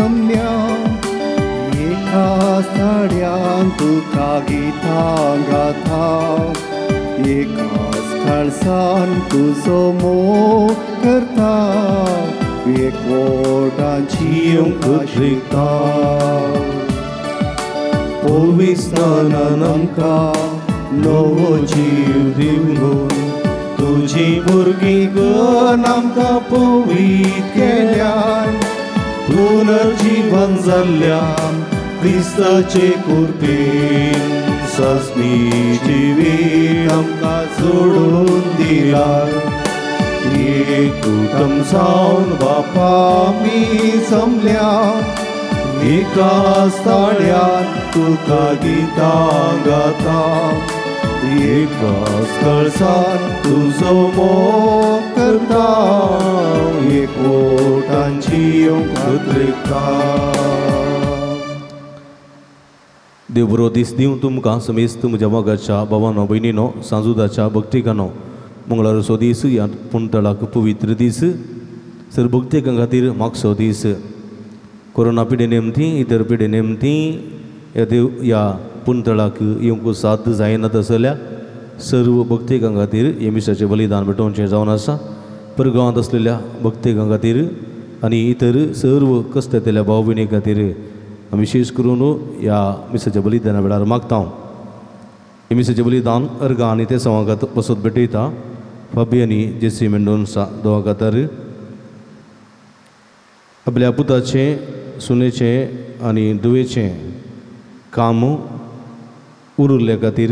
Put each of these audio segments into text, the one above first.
जमल्या एका साड्यान तुका गितां गाता एकाच काळसान तुजो मोग करता एकवटांची उक्तां पवित्र स्नानान आमकां नवो जीव दिवन तुजी भुरगीं गण आमकां पवित्र केल्यान पुनर्जीवन जाल्ल्यान क्रिस्ताचे कुरपेन सस्मी जिवीत आमकां जोडून दिला एकूटम जावन बापा आमी जमल्या एकाच ताळ्यान तुका गितां गाता एकाच कळसान तुजो मोग करता एकवटांची उक्तां देव बरो दीस दिवं तुमकां समेस्त म्हज्या मोगाच्या भावांनो भयणीनो सांजुदाच्या भक्तिकानो मंगळारचो दीस ह्या पुणतळाक पवित्र दीस सर भक्तिकां खातीर मागचो दीस कोरोना पिडे नेमती इतर पिडे नेमती ह्या पुणतळाक येवंक साद जायना तसल्या सर्व भक्तिकां खातीर हे मिसाचें बलिदान भेटोवचें जावन आसा परगांवांत असलेल्या भक्तिकां खातीर आनी इतर सर्व कश्टायतल्या भाव भयणी खातीर विशेष करून ह्या मिसाच्या बलिदाना वेळार मागता हे मिसाचें बलिदान अर्गां आनी ते सवांगात बसत भेटयता फाबी आनी जेसी मेंडोन्सा दोगा खातीर आपल्या पुताचें सुनेचें आनी दुवेचें काम उरिल्ल्या खातीर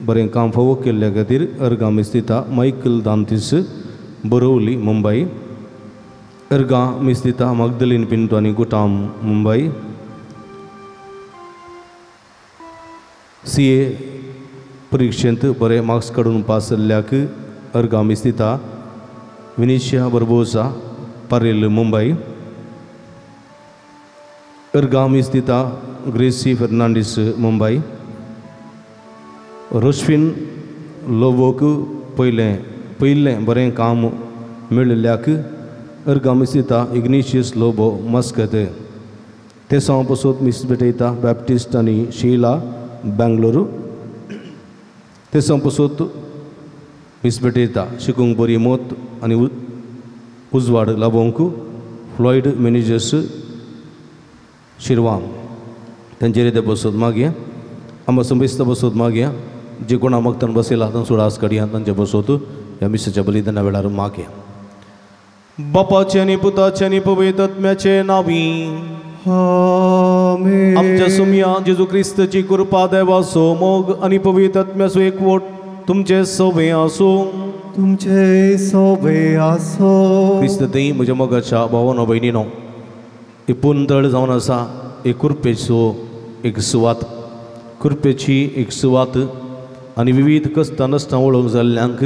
बरें काम फावो केल्ल्या खातीर अर्गां मिस्तिता मायकल दांतीस बोरवली मुंबई अर्गां मिस्तिता मगदलीन पिंटो आनी गुटाम मुंबई CA परीक्षेंत बरे मार्क्स काडून पास जाल्ल्याक अर्गां मिस्तिता विनिशिया बर्बोसा पारेल मुंबई अर्गां मिस्तिता ग्रेसी फर्नांडीस मुंबई रोश्विन लोबोक पयलें बरें काम मेळिल्ल्याक अर्गां मिस्तिता इग्निशियस लोबो मस्कत ते सावन पसून मिस भेटयता बॅप्टिस्ट आनी शीला बेंगलुरू ते सावन पसून मिस भेटयता शिकूंक बरी मोत आनी उजवाड लाबोवंक फ्लॉयड मॅनेजर्स शिरवाम तांचेर ते बसत मागया आमकां संबेस्त बसत मागया जे कोणा मगतान बसयला तांकां सुडास काडया तांचे बसत ह्या मिसाच्या बलिदाना वेळार मागया बापाचे आनी पुताचे आनी पवित्र आत्म्याचे नांवी आमेन आमच्या सुमया जेजू क्रिस्ताची कृपा देवाचो मोग आनी पवित्र आत्म्याचो एकवट तुमचे सवे आसूं तुमचे सोबे आसो क्रिस्त थंय म्हज्या मोगाच्या भावांनो भयणीनो ही पुणतळ जावन आसा एक कुरपेचो एक सुवात कुरपेची एक सुवात आनी विविध कश्टां नश्टां वळोवंक जाल्ल्यांक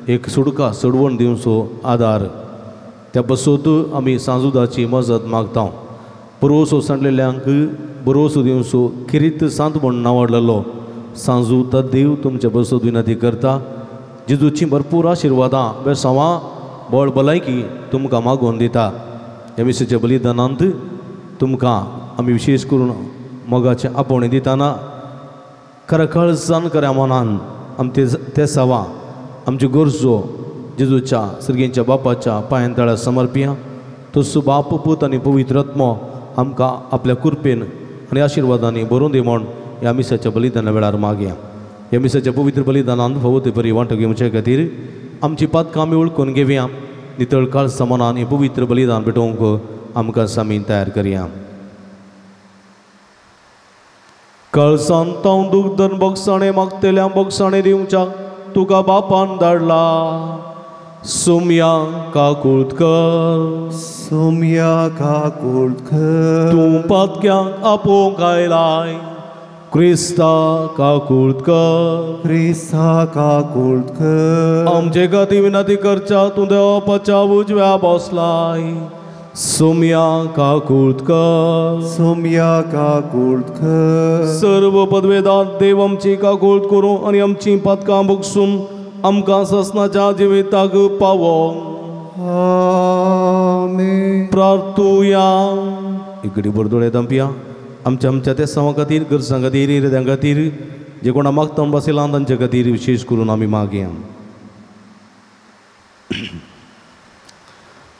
एक सुडका सोडवण दिवचो आदार त्या बसोत आमी सांजुदाची मजत मागता बरोसो सांडलेल्यांक बरोसो दिवचो किरीत सांत म्हूण नांवाडलेलो सांजू देव तुमच्या बसोत विनंती करता जेजूची भरपूर आशिर्वादां बेसांवां बळ भलायकी तुमकां मागोवन दिता ह्या मिसाच्या बलिदानांत तुमकां आमी विशेश करून मोगाचें आपोवणें दितना खऱ्या काळजान खऱ्या मनान आमी ते सावा आमच्यो गरजो जेजूच्या सर्गेच्या बापाच्या पांयां तळ्यार समर्पिया तसो बाप पूत आनी पवित्र आत्मो आमकां आपल्या कृपेन आनी आशिर्वादांनी भरून दी म्हूण ह्या मिसाच्या बलिदाना वेळार मागया ह्या मिसाच्या पवित्र बलिदानांत फावो ते बरी वांटो घेवचे खातीर आमची पातकां आमी वळखून घेवया नितळ काळ समानान हें पवित्र बलिदान भेटोवंक आमकां सामी तयार करया कळसान तांव दूख धन बोगसाणें मागतल्या बोगसाणें दिवच्या तुका बापान धाडला सोम्या काकुळकर सोम्या काकुळकर तूं पातक्यांक आपोवंक आयलाय क्रिस्ता काकुळकर क्रिस्ता काकुळकर आमचे खातीर विनंती करच्या तूं देवाच्या उजव्या बसलाय सोम्या काकुळकर सोम्या काकुळकर सर्व पदवेदार देव आमची काकुळट करूं आनी आमची पातकां बोगसून आमकां ससनाच्या जिविताक पावो आमेन प्रार्थुया इकडे बरदोळे दंपिया आमच्या त्या सवा खातीर गरजां खातीर हृदयां खातीर जे कोणा मागता बसयला तांचे खातीर विशेष करून आमी मागया.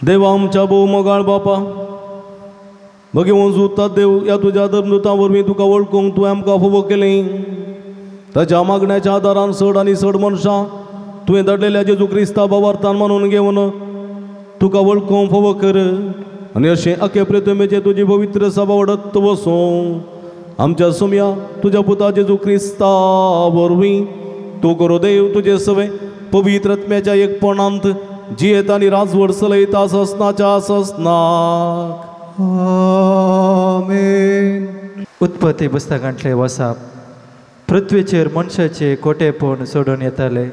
देवा आमच्या भोव मोगाळ बापा भगवंत जुता देव या तुझ्या धर्मदुता वरवीं तुका वळखूंक तुवें आमकां फोव केलें. ताच्या मागण्याच्या आदारान चड आनी चड मनशां तुवें धाडलेल्या जेजू क्रिस्ता भावार्थान मानून घेवन तुका वळखूंक फोव कर आनी अशें आखे प्रथमेचे तुजी पवित्र सभा वाडत वचूं आमच्या सुम्या तुज्या पुता जेजू क्रिस्ता वरवीं तूं करो देव तुजे सवे पवित्र आत्म्याच्या एकपणांत जियेत आनी राजवड चलयता ससनाच्या ससनाक. आमेन. उत्पत्ती पुस्तकांतले वसाप. पृथ्वीचेर मनशाचे कोटेपण सोडून येताले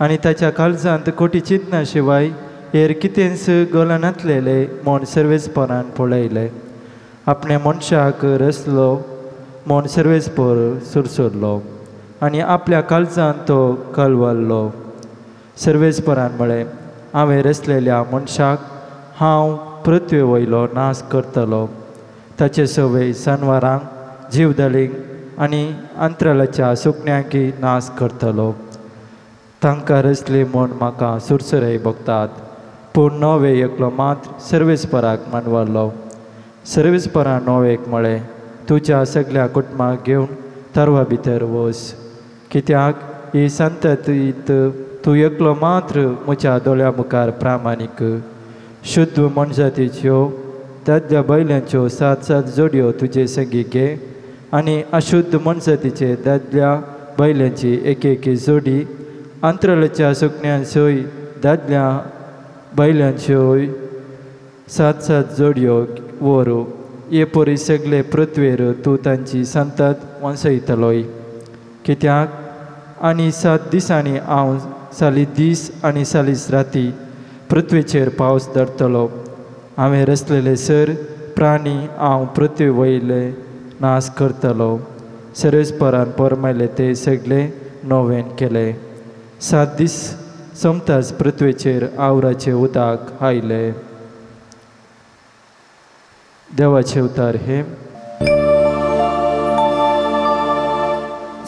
आनी ताच्या काळजांत खोटी चिंतना शिवाय हेर कितेंच गोलानातलेले म्हूण सर्वेस्परान पळयले. आपणे मनशाक रचलो म्हूण सर्वेस्पर सुरसुरलो आनी आपल्या काळजांत तो कळवल्लो. सर्वेस्परान म्हळें हांवें रचलेल्या मनशाक हांव पृथ्वी वयलो नाश करतलो. ताचे सवय सनवारांक जीवदळींक आनी अंतराळाच्या सुकण्यांकी नाश करतलो. तांकां रचली म्हूण म्हाका सुरसुरय भोगतात पूण नवे एकलो मात्र सर्वेस्पराक मानवलो. सर्वेस्परान नवेक म्हळें तुज्या सगळ्या कुटुंबाक घेवन तरवा भितर वच कित्याक ही संततींत तूं एकलो मात्र म्हज्या दोळ्या मुखार प्रामाणीक. शुद्ध मनजातीच्यो दादल्या बैलांच्यो 7 जोडयो तुजे संगी घे आनी अशुद्ध मनजातीचे दादल्या बैलांची एक जोडी अंतराळाच्या सुकण्यांच्योय दादल्या बैलांच्योय 7 जोडयो व्हरू. हे परी सगळे पृथ्वीर तूं तांची संतत वंसयतलोय. कित्याक आनी 7 दिसांनी हांव 40 दीस आनी 40 राती पृथ्वीचेर पावस धरतलो. हांवें रचलेले सर प्राणी हांव पृथ्वी वयले नाश करतलो. सर्वेस्परान परमायले ते सगळे नवेन केले. 7 दीस सोमताच पृथ्वीचेर आवराचे उदक आयले. देवाचे उतार हे.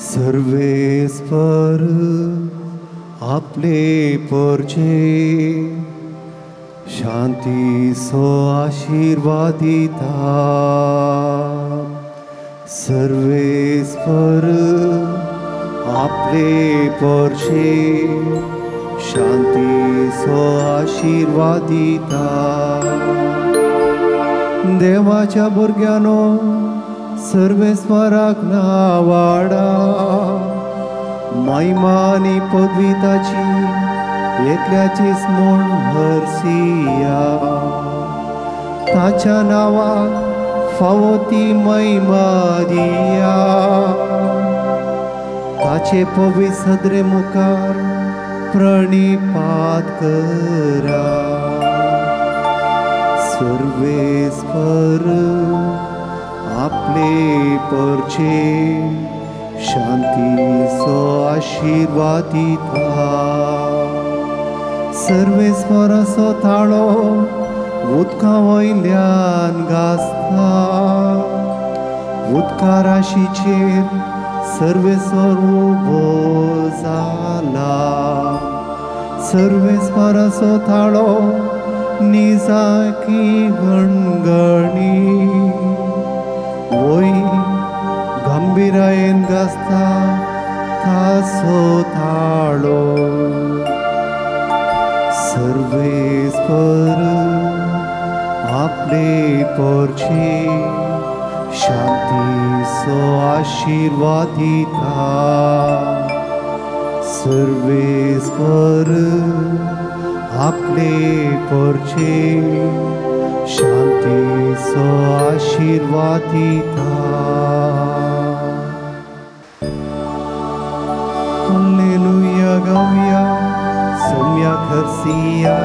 सर्वेस्पर आपले परचे शांती सो आशीर्वादिता. सर्वेस्पर आपले परचे शांती सो आशीर्वादिता. देवाच्या भुरग्यानो सर्वेस्पराक नावाडा. महिमा आनी पदवी ताची एकल्याचीच म्हूण हरसिया. ताच्या नांवाक फावो ती महिमा दिया. ताचे पवित्र सदरे मुखार प्रणिपात करा. सर्वेस्पर आपले परचे शांती सो आशीर्वादिता. सर्वेस्पराचो ताळो उदका वयल्यान घासता. उदका राशीचेर सर्वेस्वर उबो जाला. सर्वेस्पराचो ताळो निजाकी गणगणी वय गंभीरायेन घासता ताचो ताळो. सर्वेस्पर आपले परचे शांती सो आशीर्वादिता. सर्वेस्पर आपले परचे शांती सो आशीर्वादिता. हालेलुया गाऊया सोम्या खर्सिया.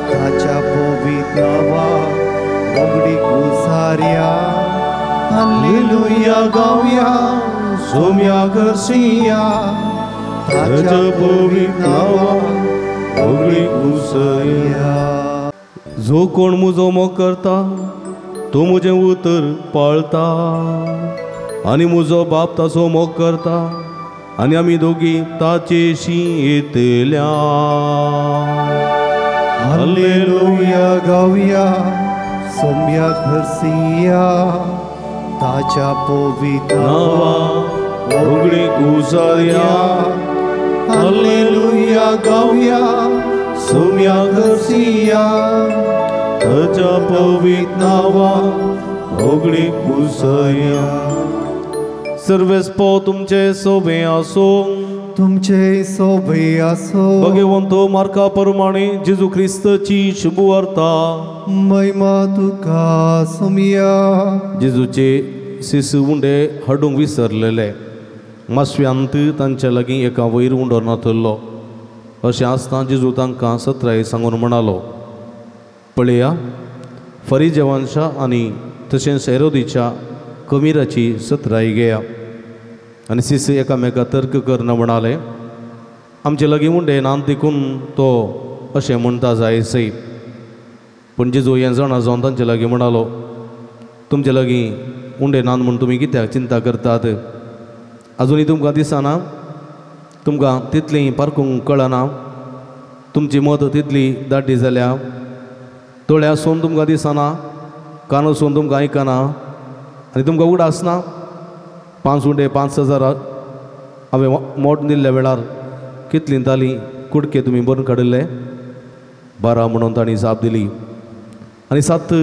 ताच्या पवित्र नावाक उगडी उसार्या. हालेलुया गाऊया सोम्या खर्सिया. ताच्या पवित्र नावाक उगडी उसार्या. जो कोण मुजो मोग करता तूं म्हजें उतर पाळता आनी म्हजो बाप ताचो मोग करता आनी आमी दोगी ताचेशी येतल्या. हालेलुया गाऊया सौम्या घरसिया ताच्या पवित्र नावा ओगळी कुसार्या. हालेलुया गाऊया सौम्या घरसिया ताच्या पवित्र नावा ओगळी कुसार्या. सर्वेस्पो तुमचे सोबे आसो. तुमचे सोबे आसो. भगवंतो मार्का प्रमाणे जेजू ख्रिस्ताची शुभ वार्ता. महिमा तुका सौम्या. जेजूचे शिशु उंडे हाडूंक विसरलेले मासव्यांत तांच्या लागीं एका वयर उंडो नातल्लो. अशें आसता जेजू तांकां सत्राय सांगून म्हणालो, पळया फरिजेवांच्या आनी तशेंच हेरोदीच्या कमीराची सत्राय घेया. आनी शिशु एकामेका तर्क करना म्हणाले, आमचे लागीं उंडे नात देखून तो अशें म्हणटा जायसय. पूण जेजू हें जाणा जावन तांचे लागीं म्हणालो, तुमचे लागीं उंडे नात म्हूण तुमी कित्याक चिंता करतात? आजुनूय तुमकां दिसना? तुमकां तितली पारखूंक कळना? तुमची मत तितली दाटी जाल्या? दोळे आसून तुमकां दिसना? कान आसून तुमकां आयकना? आनी तुमकां उगडास ना? 5 उंडे 5,000 हांवें मोट दिल्ल्या वेळार कितलीं तालीं कुडके तुमी भरून काडिल्ले? 12 म्हणून तांणी जाप दिली. आनी 7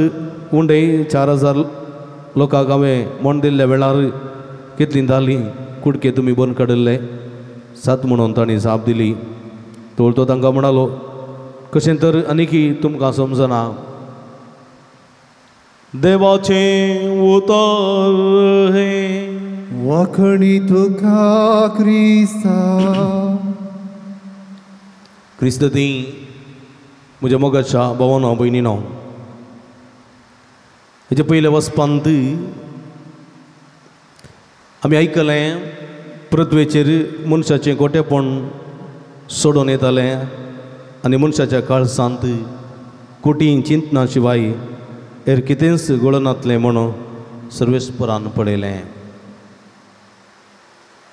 उंडे 4,000 लोकांक हांवें मोण दिल्ल्या वेळार कितलीं तालीं कुडके तुमी भरून काडिल्ले? 7 म्हणून तांणी जाप दिली. तो तांकां म्हणालो, कशें तर आनीकी तुमकां समजना. देवाचें उतर हे. वखणी तुका क्रिस्ता. क्रिस्त ती म्हज्या मोगाच्या भावांनो भयणीनो, हेजे पयले वचपांत आमी आयकलें पृथ्वेचेर मनशाचें गोटेपण सोडून येतालें आनी मनशाच्या काळजांत कोटी चिंतना शिवाय हेर कितेंच घडनातलें म्हणून सर्वेस्परान पळयलें.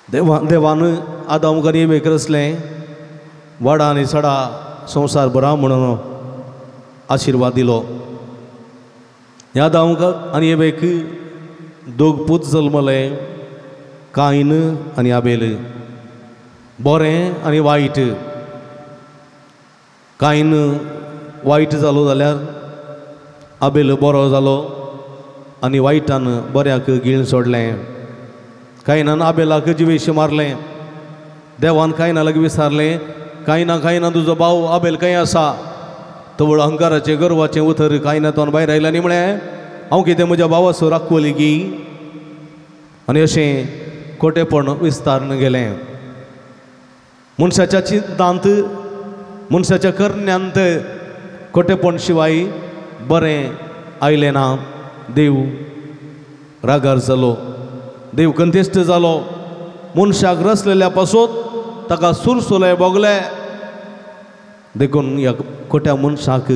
देवान आदामाक आनी एवेक रचलें, वाडा आनी सडा संवसार बरा म्हणून आशिर्वाद दिलो. ह्या आदामाक आनी एवेक 2 पूत जल्मले, कायन आनी आबेल. बरें आनी वायट. कायन वायट जालो जाल्यार आबेल बरो जालो आनी वायटान बऱ्याक गिळून सोडलें. कायनान आबेलाक जिवेशी मारलें. देवान कायना लागीं विचारलें, कायना तुजो भाव आबेल खंय आसा? तवळ अहंकाराचें गर्वाचें उतर कायनातून भायर आयलें आनी म्हळें, हांव कितें म्हज्या भावाचो राखवली गी? आनी अशें खोटेपण विस्तारन गेलें. मनशाच्या चिंतांत मनशाच्या करण्यांत खोटेपण शिवाय बरें आयलें ना. देव रागार जालो, देव कंतेश्ट जालो. मनशाक रचलेल्या पासून ताका सुरसुले भोगले देखून ह्या खोट्या मनशाक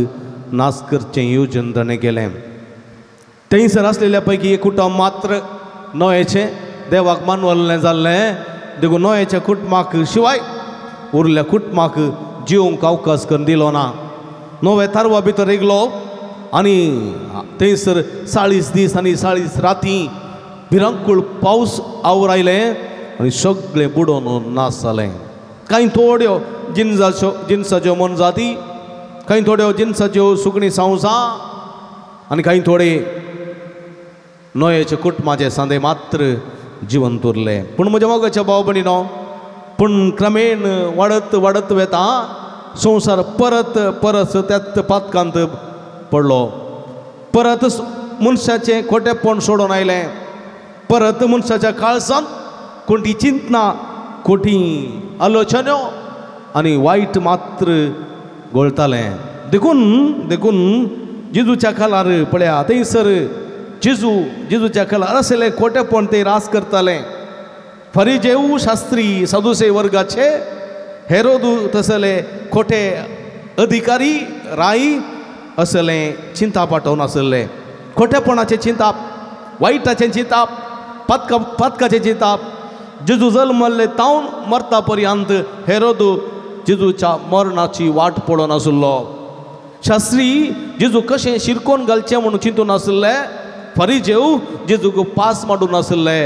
नाश करचें येवजन ताणें केलें. थंयसर आसलेल्या पैकी एक कुटुंब मात्र नोएचें देवाक मानवल्लें जाल्लें देखून नोएच्या कुटुंबाक शिवाय उरल्या कुटुंबाक जिवंक अवकाश करून दिलो ना. नोवे तारवा भितर येयलो आनी थंयसर 40 दीस आनी 40 राती भिरांकूळ पावस आवरायलें आनी सगळें बुडोवन नाश जालें. कांय थोड्यो जिन्साच्यो मनजाती, कांय थोड्यो जिन्साच्यो सुकणी सांसा आनी कांय थोडे नोएच्या कुटुंबाचे सांदे मात्र जिवंत उरले. पूण म्हज्या मोगाच्या भाव भयणीनो, पूण क्रमेण वाडत वाडत वेता संवसार परत त्याच पातकांत पडलो. परत मनशाचें खोटेपण सोडून आयलें. परत मनशाच्या काळजांत कोणती चिंतना, कोठी आलोचन्यो आनी वायट मात्र घोळतालें. देखून जेजूच्या काळार पळया थंयसर जेजूच्या काळार आसलें खोटेपण ते रास करताले. फरिजेऊ शास्त्री सदुसे वर्गाचे, हेरोदू तसले खोटे अधिकारी राई असलें चिंता पाठोवन आसले. खोटेपणाचे चिंताप, वाईटाचे चिंताप, पदकाचे चिंताप. जेजू जल्मल्ले तावन मरता पर्यंत हेरोद जेजूच्या मरणाची वाट पळोवन आसलो. शास्त्री जेजू कशें शिरकोन घालचें म्हणून चिंतून आसले. फरिजेव जेजूक पास माडून आसले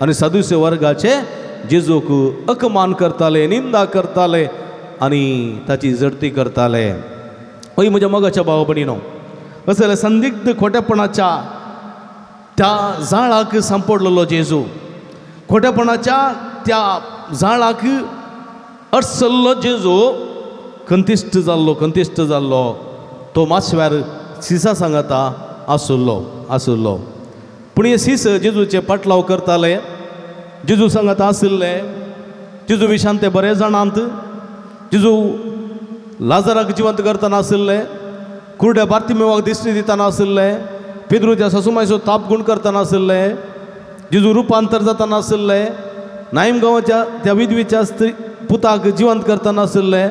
आनी सदुसे वर्गाचे जेजूक अपमान करताले, निंदा करताले आनी ताची जडती करताले. हय म्हज्या मोगाच्या भाव भयणीनो, कसं जाल्यार संदिग्ध खोटेपणाच्या त्या जाळाक सांपडलेलो जेजू, खोटेपणाच्या त्या जाळाक अडसल्लो जेजू कंतिश्ट जाल्लो. तो माशव्यार सिसा सांगाता आसुल्लो. पूण हे सीस जेजूचे पाटलाव करताले, जेजू सांगाता आशिल्ले. जेजू विशांत ते बरे जाणांत. जेजू लाजाराक जिवंत करतना आशिल्ले, कुरड्या बार्तिमेवाक दिश्टी दितना आशिल्ले, पेद्रूच्या ससुमायचो ताप गुण करतना आशिल्ले, जेजू रुपांतर जातना आशिल्ले, नाईम गांवाच्या त्या विधवेच्या स्त्री पुताक जिवंत करतना आशिल्ले.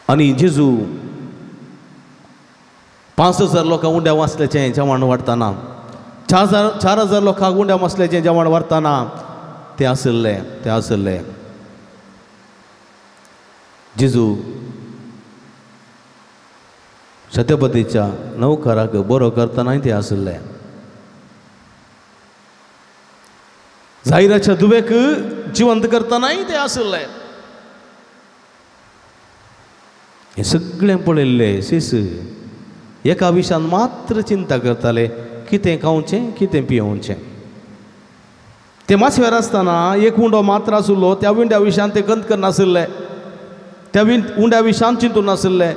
आनी जेजू 5,000 लोकांक उंड्या वाचल्याचें जेवण वाडटाना, 4,000 लोकांक उंड्या वाचल्याचें जेवण वाडटाना ते आशिल्ले. जेजू छत्रपतीच्या नौकाराक बरो करतानाय ते आशिल्ले. जायराच्या दुवेक जिवंत करतानाय ते आशिल्ले. हे सगळें पळयल्ले सीस एका विशयान मात्र चिंता करताले, कितें खावचें, कितें पियोवचें. ते माशव्यार आसतना एक उंडो मात्र आसुल्लो, त्या उंड्या विशयान ते गंत करनाशिल्ले, त्या उंड्या विशयान चिंतून नाशिल्ले,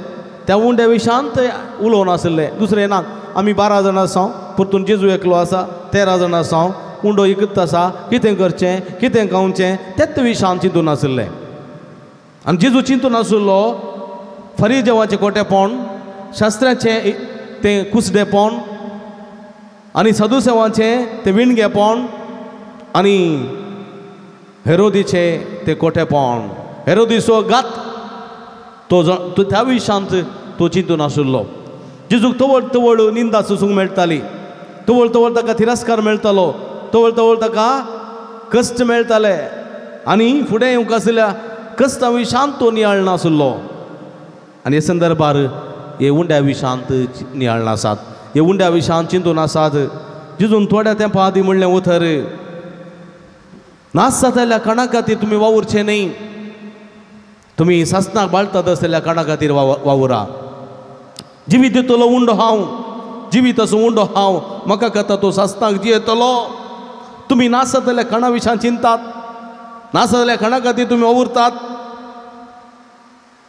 त्या उंड्या विशयान ते उलोवनाशिल्ले. दुसरें ना, आमी 12 जाणां आसा, परतून जेजू एकलो आसा, 13 जाणां आसा, उंडो एकच आसा, कितें करचें, कितें खावचें, तेच विशयान चिंतून नाशिल्ले. आनी जेजू चिंतून नाशिल्लो फरिजेवाचें खोटेपण, शास्त्राचें तें कुसडेपण, आनी सदुसेवाचें तें विणगेपण, आनी हेरोदीचें तें खोटेपण, हेरोदीचो घात, तो त्या विशयांत तो चिंतून आशिल्लो. जेजूक तवळ निंदा सोसूंक मेळटाली, तवळ ताका तिरस्कार मेळटालो, तवळ ताका कश्ट मेळटाले, आनी फुडें येवंक आशिल्ल्या कश्टा विशयांत तो नियाळ नाशिल्लो. आनी हे संदर्भार हे उंड्या विशयांत नियाळ नासात, हे उंड्या विशयांत चिंतून आसात. जेजून थोड्या तेंपा आदीं म्हणलें उतर, नास जाताल्या काणा खातीर तुमी वावुरचे न्ही, तुमी सासणाक बाळतात आसलेल्या काणा खातीर वावुरा. जिवीत दितलो उंडो हांव, जिवीत असो उंडो हांव, म्हाका कथा तो सासणाक जियेतलो. तुमी नास जाताल्या काणा विशयान चिंतात, नास जाताल्या काणा खातीर तुमी वावुरतात.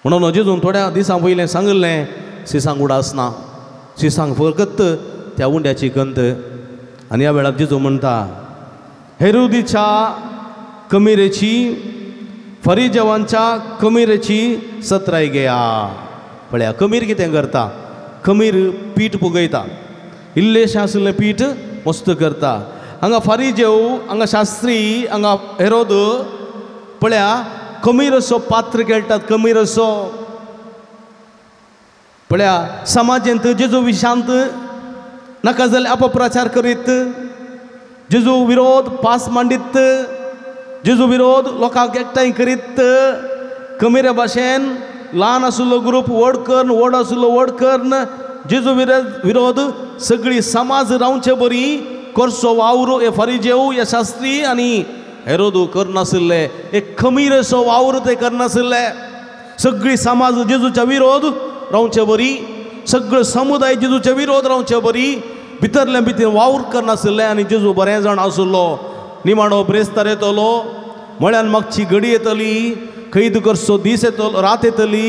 म्हणून जेजून थोड्या दिसां पयलें सांगलें, सिसांक उडासना, सिसांक फकत त्या उंड्याची गंत. आनी ह्या वेळार जेजू म्हणटा, हेरोदीच्या कमिरेची, फरिजेवांच्या कमिरेची सत्राय घेया. पळया, कमीर कितें करता? कमीर पीठ फुगयता, इल्लेशें आशिल्लें पीठ मस्त करता. हांगा फरिजेव, हांगा शास्त्री, हांगा हेरोद, पळया कमीर असो पात्र खेळटात, कमीर असो. पळया समाजांत जेजू विशांत नाका जाल्यार अपप्रचार करीत, जेजू विरोध पास मांडीत, जेजू विरोध लोकांक एकठांय करीत, कमिरे भाशेन ल्हान आशिल्लो ग्रूप व्हड व्हड आशिल्लो व्हड करन जेजू विरोध सगळी समाज रावचे बरी करचो वावर हे फरिजेव, हे शास्त्री आनी हेरोद करनाशिल्ले. एक खमीर असो वावर ते करनाशिल्ले. सगळी समाज जेजूच्या विरोध रावचे बरी, सगळो समुदाय जेजूच्या विरोध रावचे बरी, भितरले भितर वावर करनाशिल्ले. आनी जेजू बरें जाण आशिल्लो. निमाणो ब्रेस्तार येतलो, म्हळ्यान मागची घडी येतली, कैद करचो दीस येतलो, रात येतली,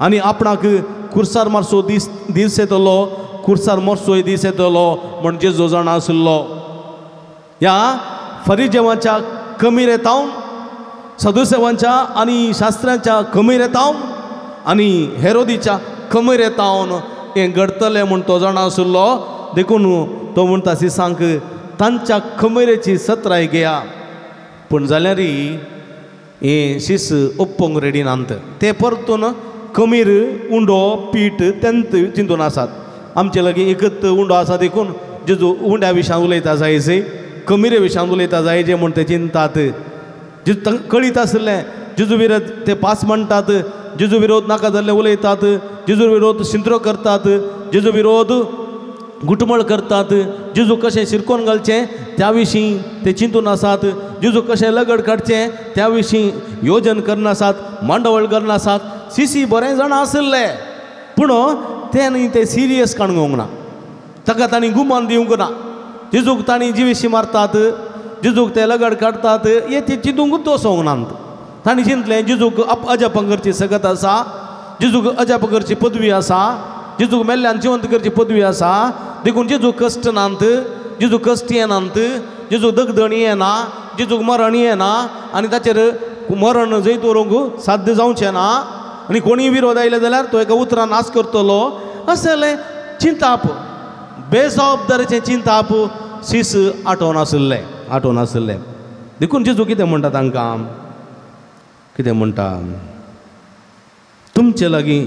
आनी आपणाक खुर्सार मारचो दीस येतलो, खुर्सार मरचोय दीस येतलो म्हण जेजू जाण आशिल्लो. ह्या फरिजेवांच्या कमीर येतावन, सदुसेवांच्या आनी शास्त्रांच्या कमीर येतावन आनी हेरोदीच्या कमीर येतावन हें घडतलें म्हूण तो जाण आशिल्लो. देखून तो म्हणटा सिसांक तांच्या कमिरेची सत्राय घेया. पूण जाल्यारय हे शीस ओप्पोंक रेडी नांत ते परतून कमीर उंडो पीठ तेंत चिंतून आसात आमचे लागीं एकच उंडो आसा देखून जेजू उंड्या विशयान उलयता जायचे कमिरे विशयान उलयता जाय जे म्हूण ते चिंतात जेजू कळीत आसलें जेजू विरोध ते पास म्हणटात जेजू विरोध नाका जाल्ले उलयतात जेजू विरोध सिंत्रो करतात जेजू विरोध घुटमळ करतात जेजू कशें शिरकोन घालचें त्या विशीं ते चिंतून आसात जेजू कशें लगड काडचें त्या विशीं योजन करनासात मांडवळ करनासात सीसी बरें जाण आसले पूण तेणी ते सिरियस काण घेवंक ना ताका तांणी गुमान दिवंक ना जेजूक तांणी जिवेशी मारतात जेजूक ते लगड काडतात हे ते चिंतूंकूच वचोंक नात तांणी चिंतलें जेजूक अजाप करची सगत आसा जेजूक अजाप करची पदवी आसा जेजूक मेल्ल्यान जिवंत करची पदवी आसा देखून जेजू कश्ट नांत जेजू कश्ट येनात जेजू दगदण येना जेजूक मरण येना आनी ताचेर मरण जैत व्हरूंक साध्य जावचें ना आनी कोणीय विरोध आयले जाल्यार तो एका उतरान नाश करतलो असलें चिंताप बेजबाबदारीचें चिंताप शीस आठोवन आसलें देखून जेजू कितें म्हणटा तांकां कितें म्हणटा तुमचे लागीं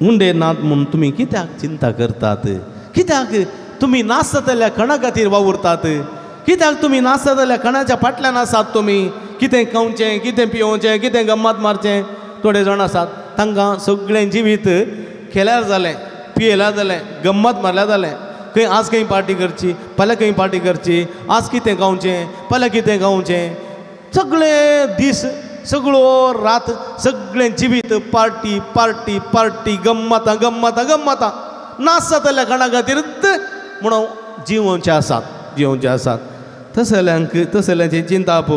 उंडे नात म्हूण तुमी कित्याक चिंता करतात कित्याक तुमी नास जातल्या कणा खातीर वावुरतात कित्याक तुमी नास जातल्या कणाच्या फाटल्यान आसात तुमी कितें खावचें कितें पिवचें कितें गम्मत मारचें थोडे जाण आसात तांकां सगळें जिवीत केल्यार जालें पियेल्यार जालें गम्मत मारल्यार जालें खंय आज खंय पार्टी करची फाल्यां खंय पार्टी करची आज कितें खावचें फाल्यां कितें खावचें सगळे दीस सगळो रात सगळें जिवीत पार्टी पार्टी पार्टी गम्मतां गम्मतां गम्मतां नास जातल्या कणा खातीर म्हणून जिवोवचे आसात तसल्यांची चिंताप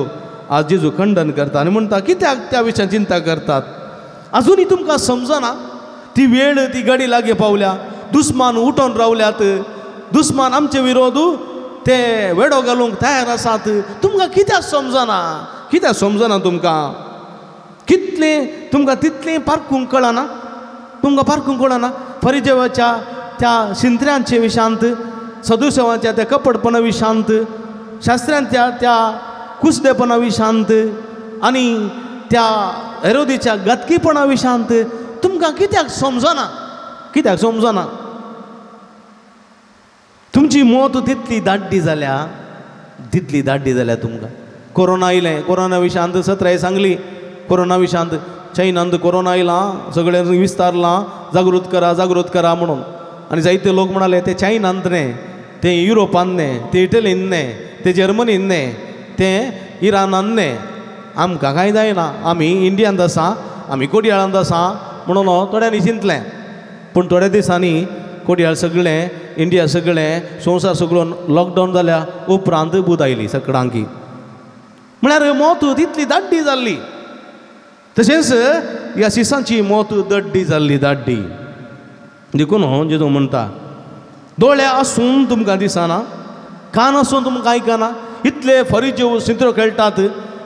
आज जेजू खंडन करता आनी म्हणटा कित्याक त्या विशयान चिंता करतात अजुनूय तुमकां समजना ती वेळ ती घडी लागी पावल्या दुस्मान उठोन रावल्यात दुस्मान आमचे विरोध ते वेडो घालूंक तयार आसात तुमकां कित्याक समजना तुमकां तुमकां तितलें पारखूंक कळना तुमकां पारखूंक कळना फरिजेवाच्या त्या शिंत्र्यांचे विशांत सदुसेवाच्या त्या कपडपणा विशांत शास्त्र्यांच्या त्या कुसडेपणा विशांत आनी त्या हेरोदीच्या गतकीपणा विशांत तुमकां कित्याक समजना तुमची मोत तितली दाड्डी जाल्या तुमकां कोरोना आयलें कोरोना विशांत 17 सांगली कोरोना विशांत चायनांत कोरोना आयलां सगळें विस्तारलां जागृत करा म्हणून आनी जायते लोक म्हणाले ते चायनांत न्ही ते युरोपांत न्ही ते इटलींत न्ही ते जर्मनींत न्ही ते इरानांत न्ही आमकां कांय जायना आमी इंडियांत आसा आमी कोडयाळांत आसा म्हणून थोड्यांनी चिंतलें पूण थोड्या दिसांनी कोडयाळ सगळें इंडिया सगळें संवसार सगळो लॉकडावन जाल्या उपरांत बूद आयली सगळ्यांकी म्हळ्यार मोत तितली दाड्डी जाल्ली तशेंच ह्या शिसांची मोत दड्डी जाल्ली देखून जेजू म्हणटा दोळे आसून तुमकां दिसना कान आसून तुमकां आयकना इतले फरिजेव सिंत्रो खेळटात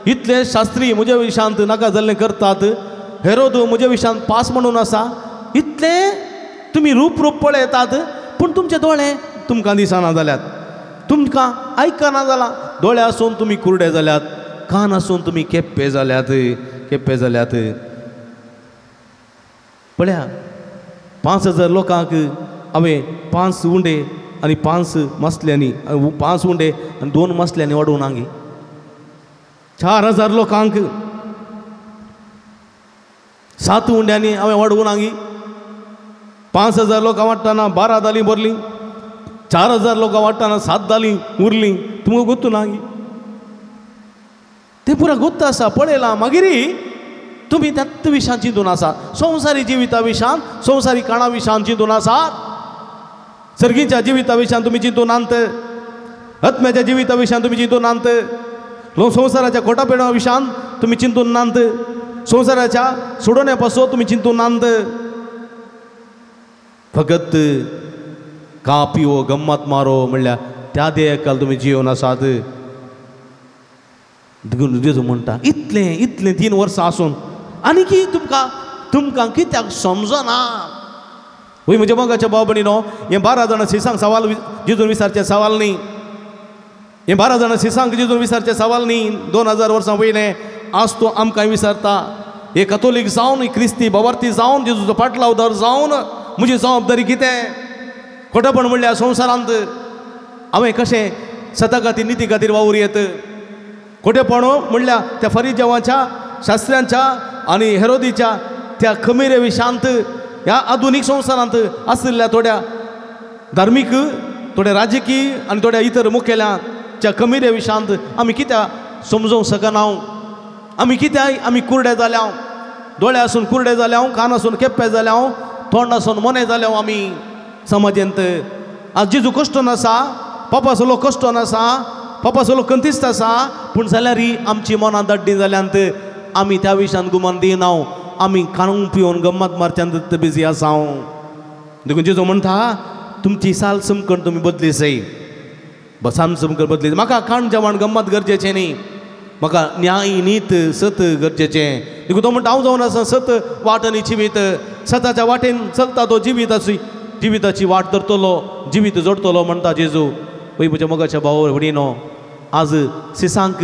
इतले शास्त्री म्हज्या विशांत नाका जाल्लें करतात हेरोद म्हज्या विशांत पास म्हणून आसा इतले तुमी रूप पळयतात पूण तुमचे दोळे तुमकां दिसना जाल्यात तुमकां आयकना जालां दोळे आसून तुमी कुरडे जाल्यात कान आसून तुमी केप्पे जाल्यात पळया 5000 लोकांक हांवें 5 उंडे आनी 5 मसल्यांनी 5 उंडे आनी 2 मसल्यांनी वाडोवन हांगी 4000 लोकांक 7 उंड्यांनी हांवें वाडोवन हांगी 5000 लोकां वाडटाना 12 दालीं भरलीं 4000 लोकां वाडटाना 7 दालीं उरलीं तुमकां गोत्तू ना हांगी ते पुरा गोत्त आसा पळयलां मागीर तुमी त्याच विशयान चिंतून आसा संवसारी जिविता विशयान संवसारी काणा विशयान चिंतून आसात सर्गीच्या जिविता विशयान तुमी चिंतून नात आत्म्याच्या जिविता विशयान तुमी चिंतून नात संवसाराच्या खोटापेडा विशयान तुमी चिंतून नात संवसाराच्या सोडोन्या पासो तुमी चिंतून नात फकत खा पिवो गम्मत मारो म्हणल्यार त्या देयकाल तुमी जिवन आसात जेजू म्हणटा इतलें 3 वर्सां आसून आनी की तुमकां कित्याक समजना वय म्हज्या मोगाच्या भाव भयणीनो हे 12 जाणां शिसांक सवाल जेजून विचारचे सवाल न्ही हे 12 जाणां शिसांक जेजून विचारचे सवाल न्ही 2000 वर्सां पयलें आज तो आमकां विसरता हे कथोलीक जावन हे क्रिस्ती बावार्थी जावन जेजूचो पाटलावदार जावन म्हजी जबाबदारी कितें खोटेपण म्हणल्यार संवसारांत हांवें कशें सता खातीर निती खातीर वावूर येत खोटेपण म्हणल्यार त्या फरिजावांच्या शास्त्र्यांच्या आनी हेरोदीच्या त्या खमीरे विशांत ह्या आधुनीक संवसारांत आशिल्ल्या थोड्या धार्मीक थोड्या राजकीय आनी थोड्या इतर मुखेल्यांच्या खमीरे विशांत आमी कित्याक समजूंक शकना आमी कित्याक आमी कुरडे जाल्या दोळे आसून कुरडे जाल्या कान आसून केप्पे जाल्या तोंड आसून मोने जाल्या आमी समाजेंत आज जेजू कश्ट नासा पापाचो कश्ट नासा पापाचो कंतिस्त आसा पूण जाल्यार आमची मनां दड्डी जाल्यांत आमी त्या विशयान गुमान दिना आमी खावून पिवून गम्मत मारच्यांत बिजी आसा देखून जेजू म्हणटा तुमची साल समकण तुमी बदली जाय बसाम समकण बदली म्हाका खाण जेवण गम्मत गरजेचें न्ही म्हाका न्याय नीत सत गरजेचें देखून तो म्हणटा हांव जावन आसा सत वाट आनी जिवीत सताच्या वाटेन चलता तो जिविताची वाट धरतलो जिवीत जोडतलो म्हणटा जेजू वैभवच्या मोगाच्या भाव भयणीनो आज सिसांक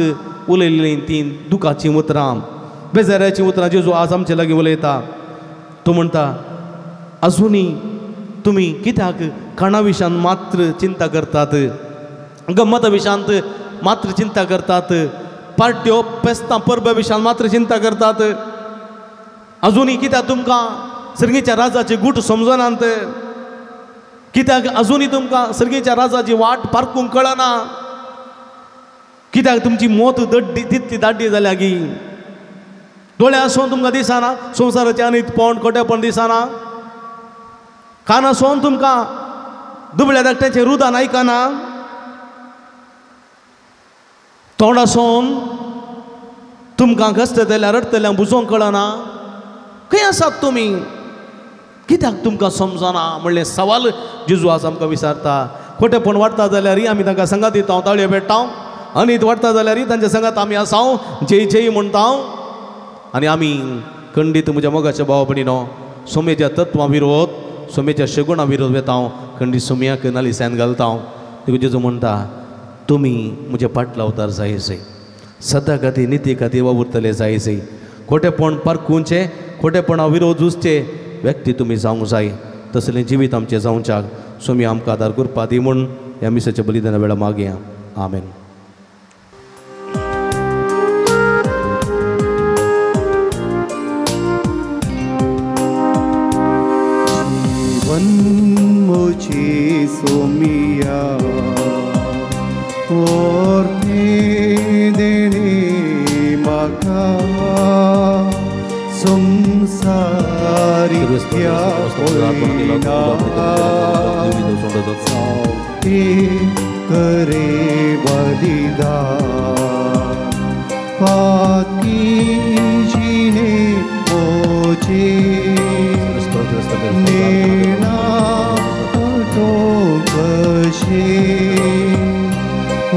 उलयल्लीं तीं दुखाचीं उतरां बेजाऱ्याचीं उतरां जेजू आज आमचे लागीं उलयता तो म्हणटा अजुनी तुमी कित्याक खाणा विशयान मात्र चिंता करतात गम्मत विशयांत मात्र चिंता करतात पार्ट्यो पेस्तां परबे विशयान मात्र चिंता करतात अजुनी कित्याक तुमकां सर्गेच्या राजाचे गूट समजनात कित्याक अजुनी तुमकां सर्गेच्या राजाची वाट पारखूंक कळना कित्याक तुमची मोत दड्डी तितली दाड्डी जाल्या गी दोळे आसून तुमकां दिसना संवसाराचें अनितपण खोटेपण दिसना कान आसून तुमकां दुबळ्या धाकट्याचें रुदान आयकना तोंड आसून तुमकां घसतल्या रडतल्या बुजोवंक कळना खंय आसात तुमी कित्याक तुमकां समजना म्हणलें सवाल जेजू आज आमकां विचारता खोटेपण वाडटा जाल्यार आमी तांकां संगात दिता ताळयो भेटता अनीत वाडटा जाल्यार तांच्या संगात आमी आसा जय जय म्हणटा आनी आमी खंडीत म्हज्या मोगाच्या भाव भयणीनो सोमेच्या तत्वां विरोध सोमेच्या शगुणा विरोध वेता खंडीत सोमयाक नालिसायन घालता देखून जेजू म्हणटा तुमी म्हजे पाटलावदार जायचे सदा खातीर निती खातीर वावुरतले जायचे खोटेपण पारखूंचे खोटेपणा विरोध झुजचे व्यक्ती तुमी जावंक जाय तसलें जिवीत आमचें जावच्याक सोमी आमकां आदार करपा दी म्हूण ह्या मिसाच्या बलिदाना वेळा मागया आमेन. मोची सोमिया ओर्थे देणे म्हाका संसारी करे बलिदान पाकी जिने मोचे नेना तो कशे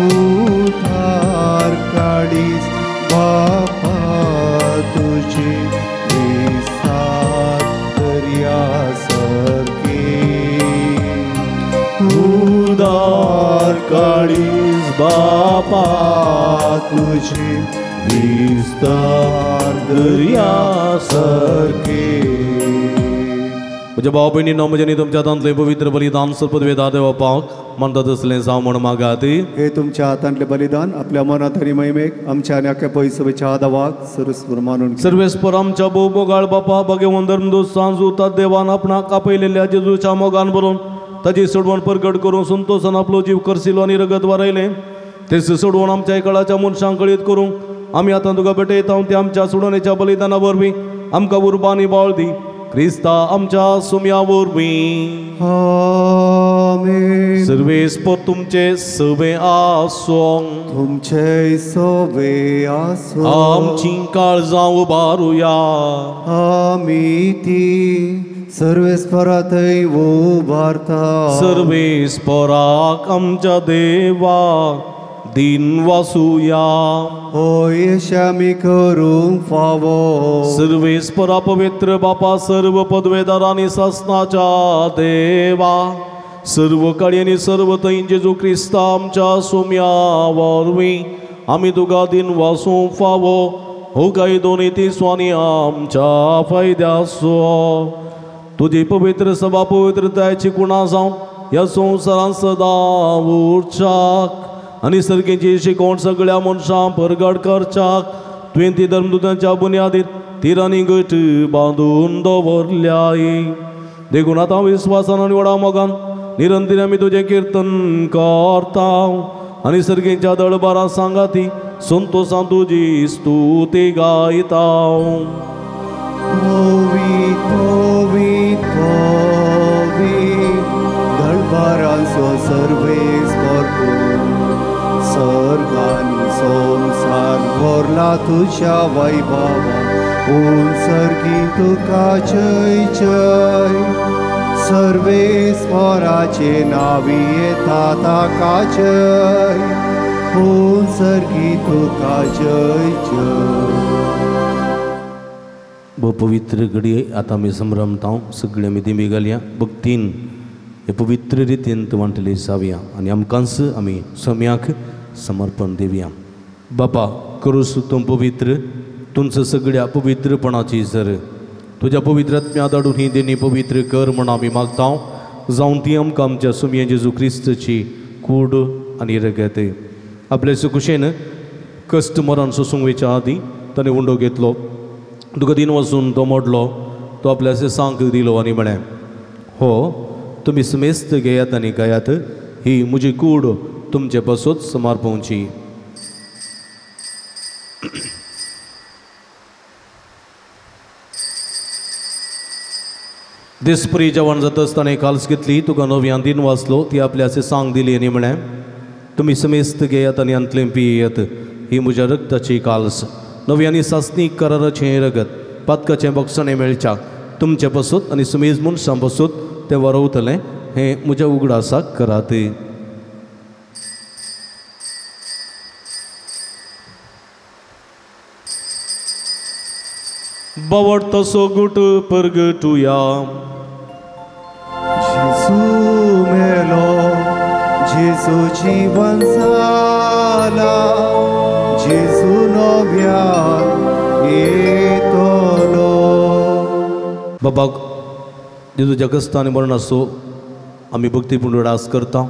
उतार काडीस बापा तुझे विसार दर्या सारखे उदार काडीस बापा तुझे विस्तार दर्या सारखे. म्हज्या भाव भयणीनो म्हजे न्ही तुमच्या हातांतलें पवित्र बलिदान सपदवेदा देवपाक म्हणटात तसलें जावं म्हण मागात. हे तुमच्या हातांतले बलिदान आपल्या मनात आनी महिमेक आमच्या आनी आख्या पयसवेच्या आदावाक सरस्वर मानून सर्वेस्पर आमच्या भोव मोगाळ बापा भगवंत धर्मदूत सांजू ता देवान आपणाक आपयलेल्या जेजूच्या मोगान बरोवन ताची सोडवण परगट करून संतोषान आपलो जीव करसिलो आनी रगत वारयलें तेच सोडवण आमच्या इकळाच्या मनशांक कळीत करूंक आमी आतां तुका भेटयता ते आमच्या सोडवणेच्या बलिदाना वरवीं आमकां उर्बा आनी बाळ दी क्रिस्ता आमच्या सुम्या वरवीं. आमेन. सर्वेस्पर तुमचे सवे आसों तुमचे सवे आसो आमची काळजां उबारुया आमी ती सर्वेस्परातय उबारता सर्वेस्पराक आमच्या देवा दिन वासुया होय आमी करूंक फावो सर्वेस्परा पवित्र बापा सर्व पदवेदार आनी शासनाच्या देवा सर्व काळी आनी सर्व थंय जेजू क्रिस्ता आमच्या सोम्या वरवीं आमी तुका दिन वासूंक फावो हो काही दोन्ही ती स्वानी आमच्या फायद्यासो तुझी पवित्र सभा पवित्रताची कुणा जाऊन या संवसारात सदा उरचाक आणि सर्गेची शिकवण सगळ्या मनशां परगट करचाक तुवें ती धर्मदूतांच्या बुनयादीर तीर आनी गट बांदून दवरल्याय देखून आता विश्वासान आनी व्हडा मोगान निरंतर आमी तुजें कीर्तन करता आनी सर्गेच्या दळबारां सांगाती संतोषां तुजी स्तुती गायता Povit, povit, povit, दळबारांचो सर्वेस भरपूर सर्गानी संसार भरला तुझ्या वैभवान सर्गी तुका जय जय सर्वेस्वराचे नावी येता ताका जय सर्गी तुका जय जय ब पवित्र घडये आता आमी संभ्रमता सगळे आमी दिमी घालया भक्तीन हे पवित्र रितीन वांटले जावया आनी आमकांच आमी सम्याक समर्पण दिवया बापा करूस तूं पवित्र तुमचं सगळ्या पवित्रपणाची सर तुझ्या पवित्रात्म्या धाडून ही देणी पवित्र कर म्हण आमी मागता जावन ती आमकां आमच्या सुमये जेजू क्रिस्तची कूड आनी रगत आपल्या सुकुशेन कश्ट मरण सोसूंक वयच्या आदी ताणें उंडो घेतलो तुका दिन वचून तो मोडलो तो आपल्या सांक दिलो आनी म्हळें हो तुमी समेस्त घेयात आनी गायात ही म्हजी कूड तुमचे पासत समर्पवची दिसपरी जेवण जाता आसतना काल्स घेतली तुका नव्यान दिन वाचलो ती आपल्या सांग दिली आनी म्हळें तुमी समेस्त घेयात आनी अंतलें पियेयात ही म्हज्या रक्ताची काल्स नव्यानी सासणीक कराराचें रगत पातकाचें बक्षणें मेळच्याक तुमचे पासत आनी समेज मनशां पासत तें वरवतलें हें म्हज्या उगडासाक करात बावड तसो गुट परगटुया जेजू मेलो जेजू जीवन जाला जेजू नव्यान येतलो बाबाक जेजूच्या कश्टांनी मरण आसो आमी भक्तीपूर्ण उडास करता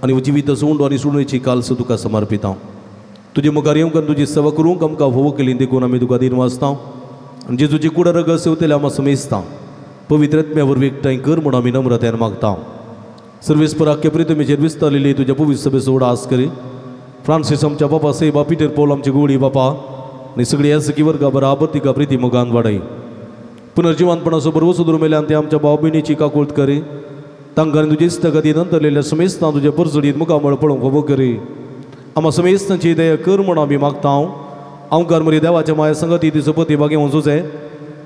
आनी जिवीत सोंड आनी सुणेची काल्स तुका समर्पिता तुजे मुखार येवंक तुजी सेवा करूंक आमकां फोव केली देखून आमी तुका दिन वाचता आनी जेजूची कुडा रगत सेवतले आमी समेजता पवित्रत्म्या वरवीं एकठांय कर म्हूण आमी नम्रतायेन मागता सर्वेस्पराख्य प्रितमेचेर विस्तारलेली तुज्या पवित्र सभेचो उडास करी फ्रांसीस आमच्या बापा सेबा पिटर पौल आमचे गोळी बापा आनी सगळी यासकी वर्गा बराबर तिका प्रिती मोगान वाडय पुनर्जिवानपणाचो बरोबर सुदूर मेल्यान ते आमच्या भाव भयणीची काकुळट करी तांकां आनी तुजे इस्तगती नंतरलेल्या समेस्तां तुजे परसडीत मुखामळ पळोवंक फोव करी आम्हा समेस्तांची दया कर म्हूण आमी मागता आमकां मरी देवाच्या माया संगती तिचो पती बागे वचूचे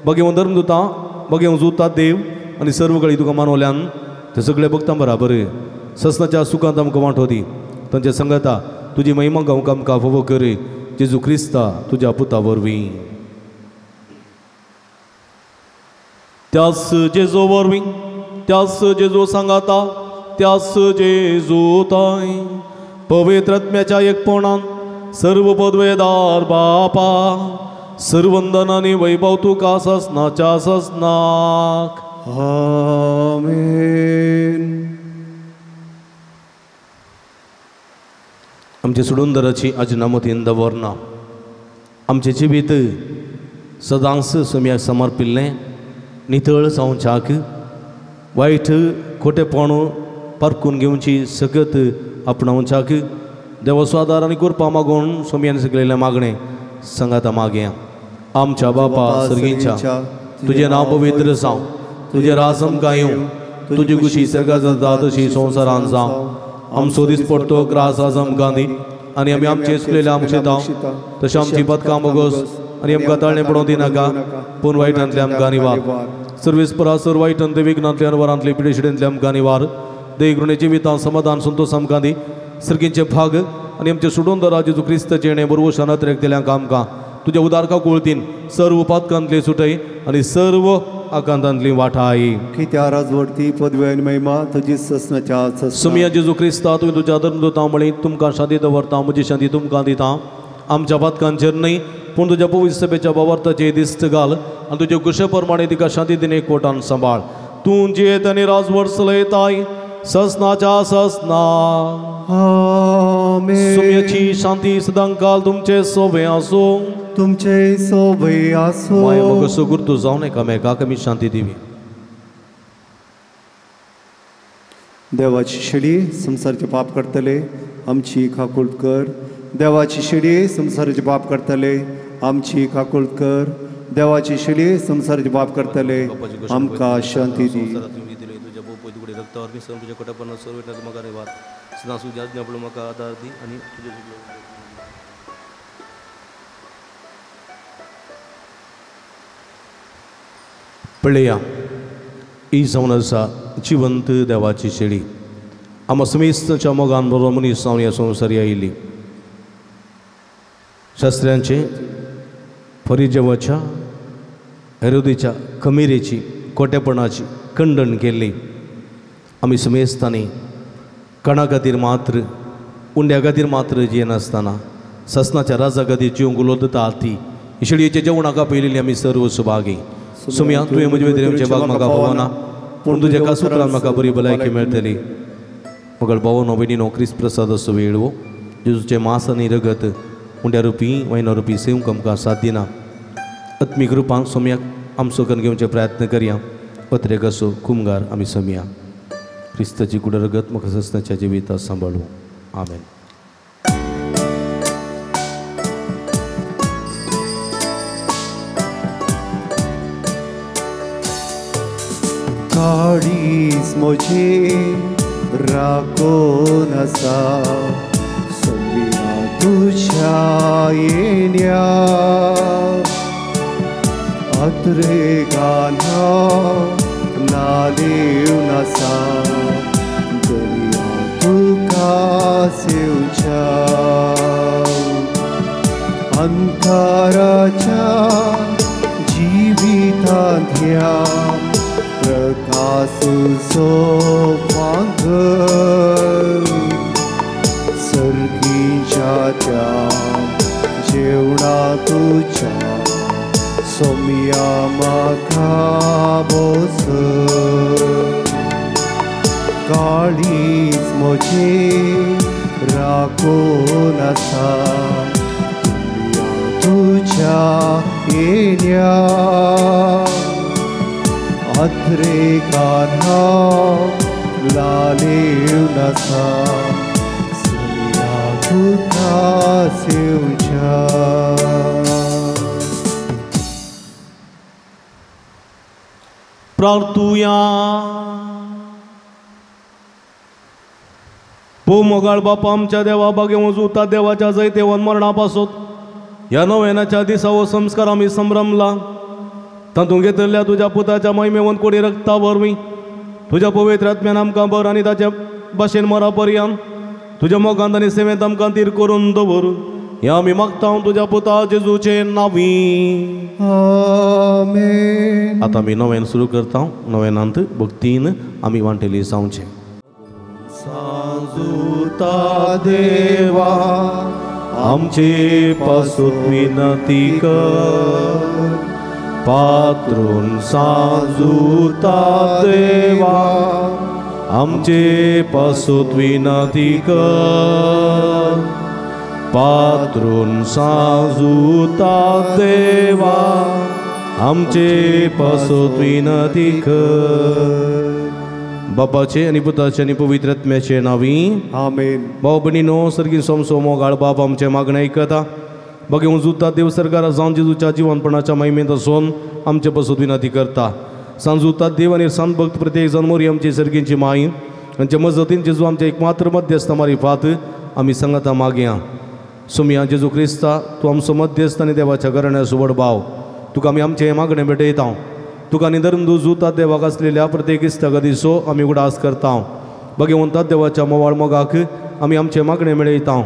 बागे वन धर्मदुतां बागे वचूतात देव आनी सर्व कळी तुका मानवल्यान ते सगळे भक्तां बराबर ससनाच्या सुखांत आमकां वांटो दी तांच्या संगता तुजी महिमा गावंक आमकां फोव कर जेजू क्रिस्ता तुज्या पुता वरवीं त्याच जेजू वरवीं त्याच जेजू सांगाता त्याच जेजू ताय पवित्रत्म्याच्या एकपणान सर्व पदवेदार बापा सर्वंदन आनी वैभव तुका ससनाच्या ससनाक आमेन आमचे सुडुंदराची अजनामतीन दवरना आमचे जिवीत सदांच सम्याक समर्पिल्लें नितळ जावच्याक वायट खोटेपण पारखून घेवची सगत आपणावच्याक देवाचो आदार आनी कृपा मागून सोम्यान शिकलेलें मागणें सांगाता मागया आमच्या बापा सर्गीच्या तुजें नांव पवित्र जावं तुजें राज आमकां येवं तुजी कुशी सगळ्या जाता तशी संवसारांत जावं आमचो दीस पडतो ग्रास आज आमकां दी आनी आमी आमचे चुकलेले आमचे दाव तशें आमची पदकां बोगोस आनी आमकां ताळणें पडोवंक दिनाका पूण वायटांतले आमकां निवार सर्वेस्परा सर्व वायटांतले विघ्नांतले वरांतले पिडेशिडेंतले आमकां निवार देगृणे जिवितां समाधान संतोश आमकां दी सर्गींचे भाग आनी आमचे सुडोंदरा जेजू क्रिस्ताचे जेणे बरोबर शानात रेखतेल्यांक आमकां तुज्या उदारका कोळतीन सर्व पातकांतले सुटय आनी सर्व आकांतांतली वाटाय कित्या राजवडती पदव्यान महिमा तुजी ससनाच्या सुमिया जेजू क्रिस्ता तुवें तुज्या धर्मदूतां मळी तुमकां शांती दवरता म्हजी शांती तुमकां दिता आमच्या पातकांचेर न्हय पूण तुज्या पवित्र सभेच्या भावार्थाचे दिस्त घाल आनी तुजे कुशेप्रमाणे तिका शांती दिने कोटान सांबाळ तूं जियेत आनी राजवट चलयताय ससनाच्या ससना आमेन. सुमयाची शांती सदांकाल तुमचे सोबे आसूं तुमचे सोबे आसो. माया मग सुगुर्तू जावन एकामेकाक आमी शांती दिवी. देवाची शिडी संसाराचे पाप करतले आमची खाकुळट कर. देवाची शिडी संसाराचे पाप करतले आमची खाकुळट कर. देवाची शिडी संसाराचे पाप करतले आमकां शांती दी. पळया ही जावन आसा जिवंत देवाची शेळी आम समेस्तच्या मोगान बरो मनीस जावन ह्या संवसारी आयिल्ली. शास्त्र्यांचे फरिजेवाच्या हेरोदेच्या खमीरेची खोटेपणाची खंडण केल्ली. आमी समेस्तांनी कणा खातीर मात्र उंड्या खातीर मात्र जिये नासतना ससनाच्या राजा खातीर जिवंक उलोवता ती शेळयेच्या जेवणाका पयलेली आमी सर्व सुभागी. सुमया तुवें म्हजे भितर भाग म्हाका पावना पूण तुज्या कासुत्रान म्हाका बरी भलायकी मेळटली. मगळ भावनो भयणीनो क्रिस्त प्रसाद असो वेळवो जेजूचे मांस आनी रगत उंड्या रुपी वयना रुपी सेवंक आमकां साथ दिना. आत्मीक रुपान सोम्याक आमचो कण घेवचे प्रयत्न करया. पत्रेक असो कुमगार आमी सोम्या क्रिस्ताची कुड रगत म्हाका ससनाच्या जिविता सांबाळू. आमेन. काळीज म्हजे राखून आसा सोमिया तुझ्या येण्या. अत्रे गाना लालेवन आसा दर्या तुका सेवच्या. अंतराच्या जिवितांतल्या प्रकाशो भांगर सर्गीच्या त्या जेवणा तुझ्या सोमिया म्हाका बोस. काळीज म्हजे राखून आसा तुझ्या येण्या. अत्रे गाना लालेवन आसा सोमिया तुका सेवच्या. प्रार्थुया. पो मोगाळ बापा आमच्या देवा बागे वजूता देवाच्या जैते वन मरणापासून ह्या नव्यानाच्या दिसा हो संस्कार आमी संभ्रमला. तातूंत घेतल्या तुज्या पुताच्या महिमेवन कोडी रक्ता वरवीं तुज्या पवित्र आत्म्यान आमकां बर आनी ताच्या भाशेन मरा पर्यंत तुज्या मोगांत आनी सेवेंत आमकां तीर करून दवर. हें आमी मागता तुज्या पुता जेजूचे नांवी. आमेन. आतां आमी नवें सुरू करता. नवेनांत भक्तीन आमी वांटेली जावचे. सांजुता देवा आमचे पासून विनती कर. पात्रून सांजुता देवा आमचे पासून विनती कर. पात्रून सांजुता देवा आमचे पासून विनती कर. बापाचे आनी पुताचे आनी पवित्र आत्म्याचे नांवी. आमेन. भाव भयणीनो सर्गीन सोमसो मोगाळ बाप आमचे मागणें आयकता. बघे जुता देव सरकारा जावन जेजूच्या जिवनपणाच्या महिमेंत आसून आमचे पासून विनंती करता. सांजुता देव आनी सांत भक्त प्रत्येक जन मोरी आमची सर्गींची माई आमच्या मजतीन जेजू आमचे एकमात्र मध्यस्थ मारी फात आमी सांगता मागया. सुमया जेजू क्रिस्ता तूं आमचो मध्यस्थ आनी देवाच्या घराण्या सुवड भाव तुका आमी आमचें मागणें भेटयता. तुका निधरून जुता देवाक आसलेल्या प्रत्येक इश्टाक दिसो आमी उडास करता. बघे म्हणटात देवाच्या मोवाळ मोगाक आमी आमचें मागणें मेळयता.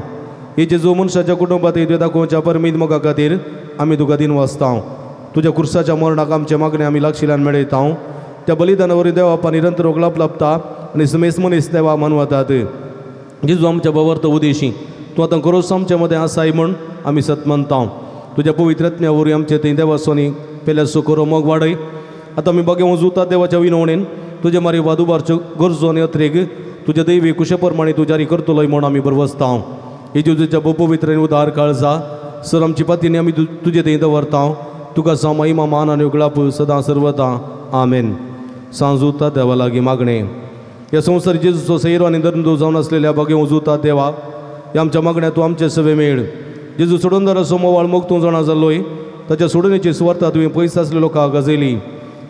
हे जेजू मनशाच्या कुटुंबात येतो दाखोवच्या परमीत मोगा खातीर आमी तुका दिन वाचता. तुज्या कुर्साच्या मरणाक आमचे मागणें आमी लागशिल्ल्यान मेळयता. त्या बलिदानावरी देवापा निरंतर ओगलाप लाभता आनी समेस मनीस देवा मानवतात. जेजू आमच्या भवर्त उदेशी तूं आतां खरोच आमच्या मदें आसाय म्हूण आमी सत मानता. तुझ्या पवित्रत्म्यावरवी आमचे ते देवासोनी पेल्या सुकोरो मोग वाडय आता मी बघे वजूता देवाच्या विनवणेन तुझे मारी वादुबारच्यो गरजो आनी अत्रेक तुझ्या दैवी कुशप्रमाणे तू जारी करतलोय म्हणून आमी बरवसता हे जेजूच्या पवित्र उदार काळजा सर आमची पातीने आमी तुझे थंय दवरता तुका सा महिमा मान आनी उगळाप सदां सर्वता आमेन. सांजुता देवा लागीं मागणे या संवसार जेजूचो सैरो आनी दर्दो जावन आसलेल्या बागे वजूता देवा ह्या आमच्या मागण्या तूं आमचे सवे मेळ जेजू सोडूनदारा मोवाळ मोग तूं जाणा जाल्लोय ताच्या सोडणेची सुवार्ता तुवें पयस आसले लोकांक गाजयली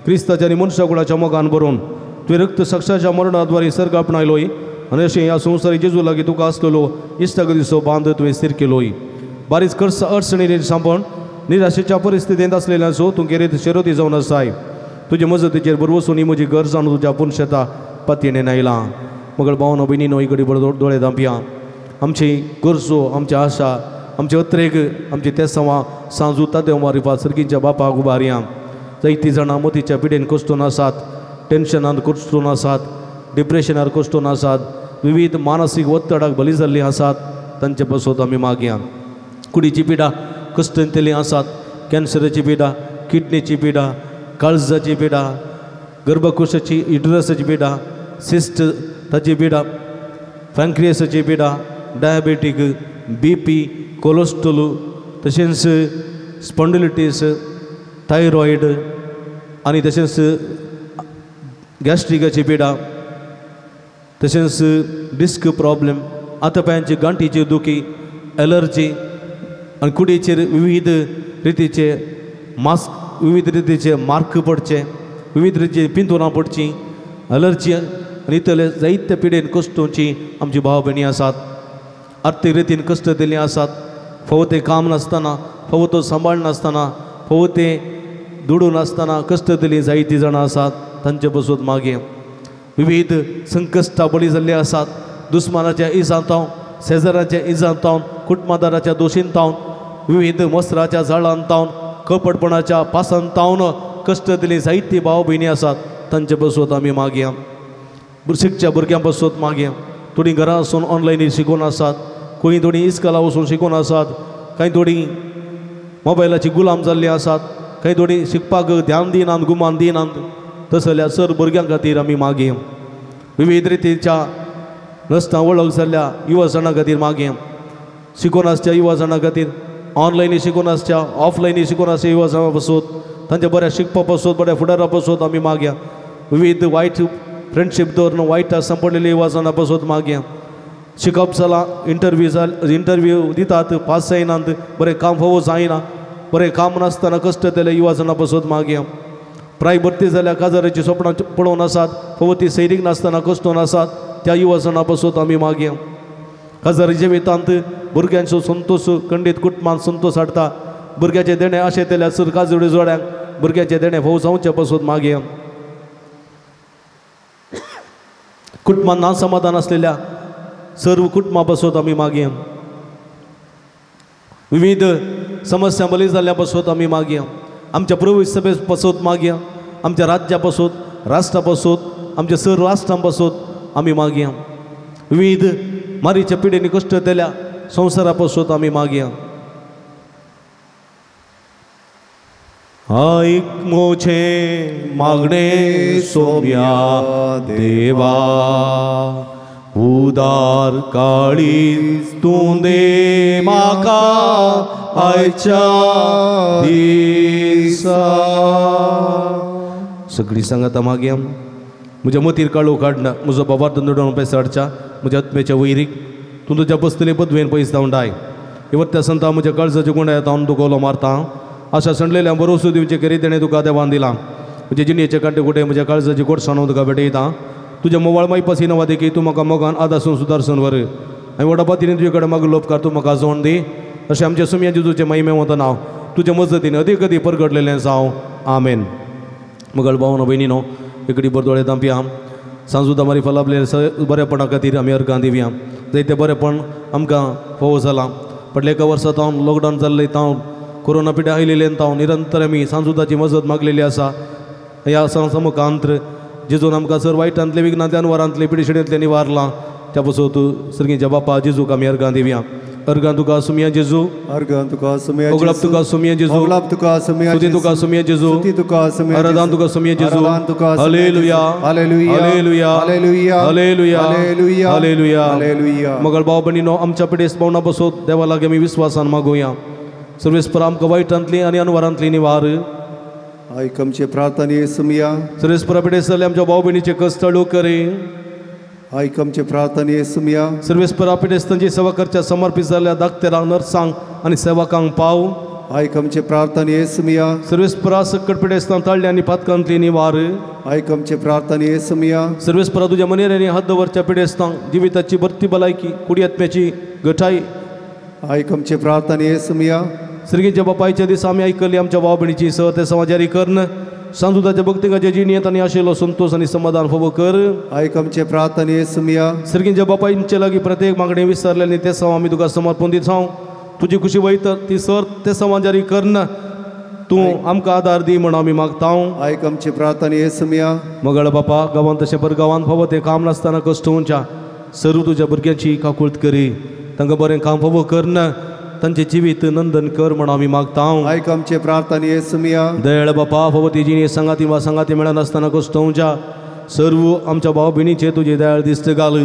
क्रिस्ताच्या आनी मनशा गुणाच्या मोगान बरोवन तुवें रक्त साक्षाच्या मरणाद्वारे सर्ग आपणायलोय आनी अशें ह्या संवसारी जेजू लागीं तुका आसलेलो इश्टागतीचो बांद तुवें स्थिर केलोय. बारीक खर्च अडचणीर सांपण निराशेच्या परिस्थितींत आसलेल्यांचो तूं खेरीत शेरोती जावन आसाय तुजे मजतीचेर बरवसून ही म्हजी घर जावन तुज्या पुणशेता पातयेन आयलां. मगळ भावनो भयणीनो ही घडी बरो दोळे धांपया आमची गरजो आमची आशा आमचे अत्रेक आमची तेसांवां सांजुता देवमारिफा सर्गीच्या बापाक उबारया. जायतीं जाणां मतीच्या पिडेन कश्टून आसात टेन्शनान कश्टून आसात डिप्रेशनार कश्टून आसात विविध मानसीक वत्तडाक बली जाल्लीं आसात तांचे पासत आमी मागया. कुडीची पिडा कश्टांतलीं आसात कॅन्सराची पिडा किडनीची पिडा काळजाची पिडा गर्भकोशाची युटरसाची पिडा सिस्ट ताची पिडा पॅनक्रियासाची पिडा डायबेटीक BP कोलेस्ट्रॉल तशेंच स्पॉन्डिलिटीस थायरॉयड आनी तशेंच गॅस्ट्रिकाची पिडा तशेंच डिस्क प्रॉब्लेम आतपायांची गांठीची दुखी एलर्जी आनी कुडीचेर विविध रितीचे विविध रितीचे मार्क पडचे विविध रितीचे पिंतुरां पडची एलर्जी आनी इतले जायते पिडेन कश्टोवची आमची भाव भयणी आसात. आर्थीक रितीन कश्ट दिल्लीं आसात फावो ते काम नासतना फावो तो सांबाळ नासतना फावो ते दुडून आसतना कश्ट दिल्लीं जायतीं जाणां आसात तांचे बसून मागे. विविध संकश्टां बळी जाल्ले आसात दुस्मानाच्या इजांतावन शेजाऱ्याच्या इजांतावन कुटुंबादाराच्या दोशींतावन विविध मस्त्राच्या झाडांतावन कपटपणाच्या पासांतावन कश्ट दिल्लीं जायतीं भाव भयणी आसात तांचे बसून आमी मागया. शिकच्या भुरग्यां बसून मागया. थोडीं घरां वचून ऑनलायन शिकून आसात कोणी थोडीं इस्कॉला वचून शिकून आसात कांय थोडीं मोबायलाची गुलाम जाल्लीं आसात कांय थोडीं शिकपाक ध्यान दिनात गुमान दिनात तस जाल्यार सर भुरग्यां खातीर आमी मागे. विविध रितीच्या रस्त्यां वळख जाल्ल्या युवा जाणां खातीर मागे. शिकून आसच्या युवा जाणां खातीर ऑनलायन शिकून आसच्या ऑफलायन शिकून आसच्या युवा जाणां पासून तांच्या बऱ्या शिकपा पासून बऱ्या फुडारा पासून आमी मागया. विविध वायट फ्रेंडशीप दवरून वायट सांपडलेली युवा जाणां पासून मागया. शिकप जालां इंटरव्यू दितात पास जायनात बरें काम फावो जायना बरें काम नासतना कश्ट दिले युवा जाणां पासून मागया. प्राय भरती जाल्या काजाराची स्वप्नां पळोवन आसात फावो ती सैरीक नासतना कश्टून आसात त्या युवा जाणां पासून आमी मागया. काजारी जिवितांत भुरग्यांचो संतोश खंडीत कुटुंबांत संतोश हाडटा भुरग्याचे देणे अशें तेल्या सर काजोडी जोड्यांक भुरग्याचे देणे फावो जावचे पासून मागया. कुटुंबांत ना समाधान आसलेल्या सर्व कुटुंबां पासून आमी मागया. विविध समस्या बली जाल्ल्या पासून आमी मागया. आमच्या प्रवेश सभे पासून मागया. आमच्या राज्या पासून राष्ट्रा पासून आमच्या सर्व राष्ट्रां पासून आमी मागया. विविध मारीच्या पिडेनी कश्ट दिल्या संवसारा पासून आमी मागया. आयक मोचे मागणे सोम्या देवा उदार काळीज तूं दे म्हाका आयच्या दिसा. सगळीं सांगात मागया. म्हज्या मतीर काळो काडना म्हजो बाबार दंडोवन पयस हाडच्या म्हज्या आत्म्याच्या वैरीक तूं तुज्या बसतले पदवेन पयस धांवडाय. इवत्या संता म्हज्या काळजाच्या गुंड्यात हांव दुखोलो मारता. अशा सणलेल्या बरोसो दिवचे करी तेणें तुका देवान दिला. म्हजे जिणेचे कांटे कुठे म्हज्या काळजाची कोडसाण तुका भेटयता. तुज्या मोवाळ मायपासी नवा देखी तूं म्हाका मोगान आदासून सुदारसून वर हांवें वडपातीन तुजे कडेन मागलो उपकार तूं म्हाका जोड दी. अशें आमच्या सुम्या जेजूचें महिमे वता नांव तुज्या मजतीन अदीक अदीक परगडलेलें जावं आमेन. मगळ भावनो भयणीनो एकडी बर दोळे धांपया. सांजुता मारी फलाबले बरेपणा खातीर आमी अर्गां दिवया. जायतें बरेपण आमकां फावो जालां. फाटल्या एका वर्सां हांव लॉकडावन जाल्लें हांव कोरोना पिड्या आयिल्लें हांव निरंतर आमी सांजुताची मजत मागलेली आसा. ह्या समकांत जेजून आमकां सर वायटांतले विघ्नांतल्यान वरांतले पिडीशेडींतले निवारलां त्या पासून तूं सर्गीच्या बापा जेजूक आमी अर्गां दिवया. अर्गां तुका सुमिया जेजू अर्गां तुका सुमिया ओगळप तुका सुमिया जेजू ओगळप तुका सुमिया स्तुती तुका सुमिया जेजू स्तुती तुका सुमिया आराधना तुका सुमिया जेजू आराधना तुका सुमिया hallelujah hallelujah hallelujah hallelujah hallelujah hallelujah hallelujah hallelujah मगळ भाव बहिणीनो आमच्या पिडेस पावना बसोत देवा लागे आमी विश्वासान मागोया सर्वेस्पर आमकां वायटांतली आनी अनवरांतली निवार आयक आमचे प्रार्थना येसुमिया सर्वेस्परा पिडेस जाल्ले आमच्या भाव बहिणीचे कश्ट हळू करे आयक आमचे प्रार्थना येसुमिया सर्वेस्परा पिडेस तांची सेवा करच्या समर्पित जाल्ल्या धाकटेरांक नर्सांक आनी सेवकांक पाव आयक आमचे प्रार्थना येसुमिया सर्वेस्परा सकट पिडेस्तां ताळ्ळे आनी पातकांतली निवार आयक आमचे प्रार्थना येसुमिया सर्वेस्परा तुज्या मनेर हद्द वरच्या पिडेस्तांक जिविताची भरती भलायकी कुडी आत्म्याची घटाई आयक आमचे प्रार्थना येसुमिया श्रीगीच्या बापायच्या दिसा आमी आयकली आमच्या भाव भयणीची सहते समाजारी कर्ण सांजुताच्या भक्तिकाच्या जिणेत आनी आशिल्लो संतोष आनी समाधान फोबो कर आयक आमचे प्रार्थना येसुमिया श्रीगीच्या बापायचे लागीं प्रत्येक मागणी विसरलेली ते सव आमी तुका समर्पण दित हांव तुजी खुशी वयत ती सर ते समाजारी कर्ण तूं आमकां आदार दी म्हण आमी मागता आयक आमचे प्रार्थना येसुमिया मगळ बापा गांवांत तशें परगांवांत फावो तें काम नासतना कश्ट उंच्या सर्व तुज्या भुरग्यांची काकुळट करी तांकां बरें काम फावो करना तांचे जिवीत नंदन कर म्हण आमी मागता आयक आमचे प्रार्थना येसुमिया दयाळ बापा फवती जिणी संगाती वा संगाती मेळना आसतना कश्ट उंच्या सर्व आमच्या भाव भयणीचे तुजे दयाळ दिश्ट घाल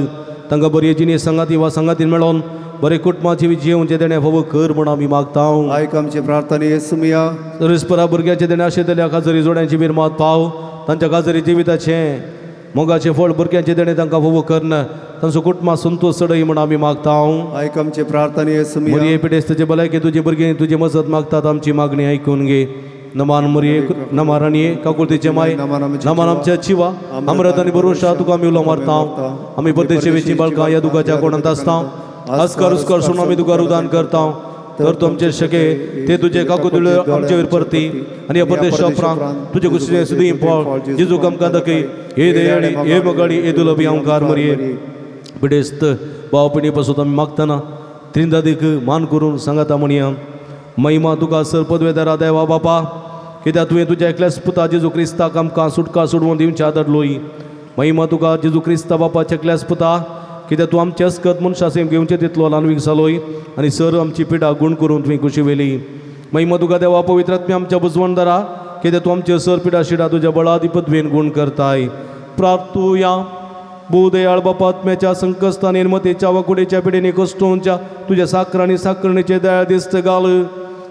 तांकां बरी जिणी संगाती वा संगातीन मेळोन बरे कुटुंबाची जिवचे देणे फावो कर म्हण आमी मागता आयक आमचे प्रार्थना येसुमिया सर्वेस्परा भुरग्याचे देणे आशिल्ल्या काजरी जोड्यांची बिरमात पाव तांच्या काजरी जिविताचे मोगाचे फळ भुरग्यांचे देणे तांकां फावो करना तांचो कुटुंबा संतोष चडय म्हण आमी मागता आयक आमचे प्रार्थना येसुमिया मरिये पिडेस तुजे भलायकी तुजी भुरगीं तुजी मजत मागतात आमची मागणी आयकून घे नमान मरिये नमाराणिये काकुळतीचे माय नमान आमच्या जिवा अमृत आनी भरोशा तुका आमी उलो मारता आमी परदेशी वेची बाळकां ह्या दुखाच्या कोणांत आसता आस्कार उस्कार सुन आमी तुका रुदान करता तर तूं आमचे शके ते तुजे काकुळ आमचे वयर परती आनी ह्या परदेशा उपरांत तुजे कुशीचे सुदी फळ जेजूक आमकां दाखय हे दयाळी हे मगाळी हे दुलभी ओंकार मरिये पिडेस्त भाव पिणी पासून आमी मागतना त्रिंदादीक मान करून सांगाता म्हणया महिमा तुका सर पदवेदारा देवा बापा कित्याक तुवें तुज्या एकल्याच पुता जेजू क्रिस्ताक आमकां सुटका सोडवून दिवचे आदरलोय महिमा तुका जेजू क्रिस्ता बापाच्या एकल्याच पुता कित्याक तूं आमचे अस्कत मनशा सेम घेवचे तितलो ल्हानवीक जालोय आनी सर आमची पिडा गूण करून तुवें खुशी वेली महिमा तुका देवा पवित्र आत्म्या आमच्या बुजवणदारा कित्याक तूं आमचे सर पिडा शिडा तुज्या बळाधिपत्वेन गूण करताय प्रार्थुया भूदयाळ बापा आत्म्याच्या संकस्ता निर्मतेच्या वा कुडेच्या पिडेनी कश्टोंच्या तुझ्या साखर साखरणीचे दयाळ दिसत घाल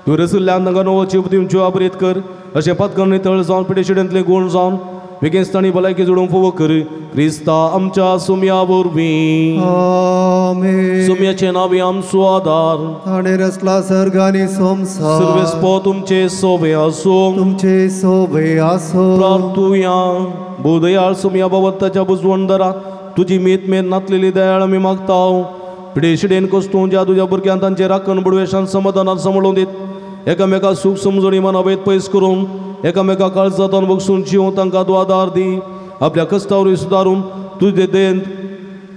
तू रसुल्ल्या नगा नवो चिप दिवच्यो आबरीत कर अशें पातकर्णी तळ जावन पिडे शिड्यांतले गुण जावन बेगिनस्तानी भलायकी जोडून फोव कर क्रिस्ता आमच्या सुम्या वरवीं आमेन सुम्याचे नावी आमचो आदार ताणे रचला सर्गानी संसार सर्वेस्पो तुमचे सोबे आसो तुमचे सोबे आसो प्रार्थुया भूदयाळ सुम्या बाबताच्या बुजवणदारा तुझी मीत मेद नातलेली दयाळ आमी मागता पिडे शिडेन कस्तून ज्या तुझ्या भुरग्यांक तांचे राखण बुडवेशान समाधानात सांबाळून दीत एकामेका सुख समजणी मनावेत पयस करून एकामेका काळजातान बगसून जिव तांकां तूं आदार दी आपल्या कश्टावरूय सुदारून तुझे देन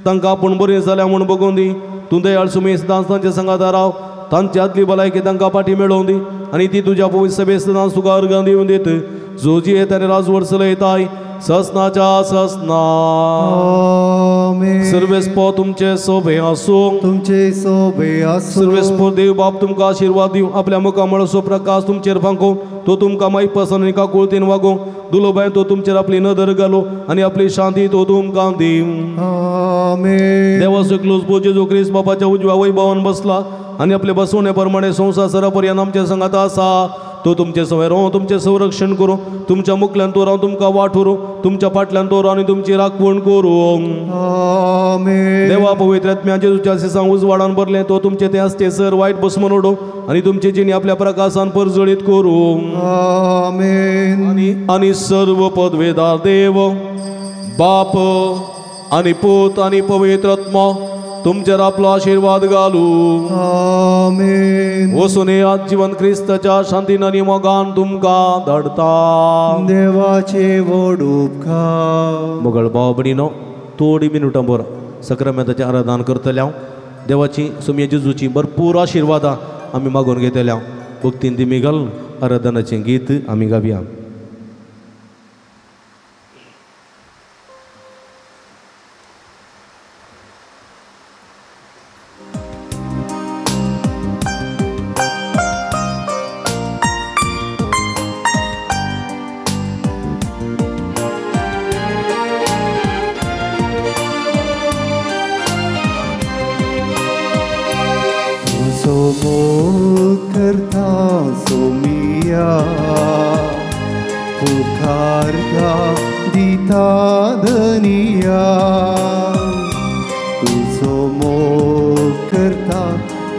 तांकां आपूण बरें जाल्या म्हूण बगोवन दी तूं दयाळ सुमी सदांच तांचे सांगाता राव तांची आदली भलायकी तांकां पाठी मेळोवन दी आनी ती तुज्या पवित्र सभेत सदांच तुका अर्गां दिवन दीत जो जी येता राजवड चलयताय ससनाच्या ससना आमेन सर्वेस्पो तुमचे सोबे आसूं तुमचे सोबे आसो सर्वेस्पो देव बाप तुमकां आशीर्वाद दिव आपल्या मुखामळसो प्रकाश तुमचेर फांको तो तुमकां माई पसंद काकुळतीन वागो दुलोबाय तो तुमचेर आपली नदर घालो आनी आपली शांती तो तुमकां दिव आमेन देवाचो क्लोज जेजू ख्रिस्त बापाच्या उजव्या वैभवान बसला आनी आपले बसवणे प्रमाणे संसार सरापर्यंत आमच्या संगात आसा तो तुमचे सवय राव तुमचे संरक्षण करूं तुमच्या मुखल्यान तो राव तुमकां वाठोरू तुमच्या फाटल्यान तो राव आनी तुमची राखवण करूं आमेन देवा पवित्र आत्म्या जेजूच्या सिसां उजवाडान भरले तो तुमचे ते आसते सर वायट बसमन उडो आनी तुमची जिणी आपल्या प्रकाशान परजळीत करूं आमेन आनी सर्व पदवेदार देव बाप आनी पूत आनी पवित्र आत्मा तुमचेर आपलो आशीर्वाद घालू आमेन वसून आज जीवन क्रिस्ताच्या शांतीन आनी मोगान तुमकां धाडता देवाचे व्हड उपकार मोगळ भाव भयणीनो थोडी मिनटां भर सक्रामेंताचें आराधन करतले हांव देवाची सुम्या जेजूची भरपूर आशिर्वादां आमी मागून घेतले हांव भक्तीन दिमी घालून आराधनाचें गीत आमी गावया मोल करता सोमिया पुकारता दिता धनिया तुझो मोल करता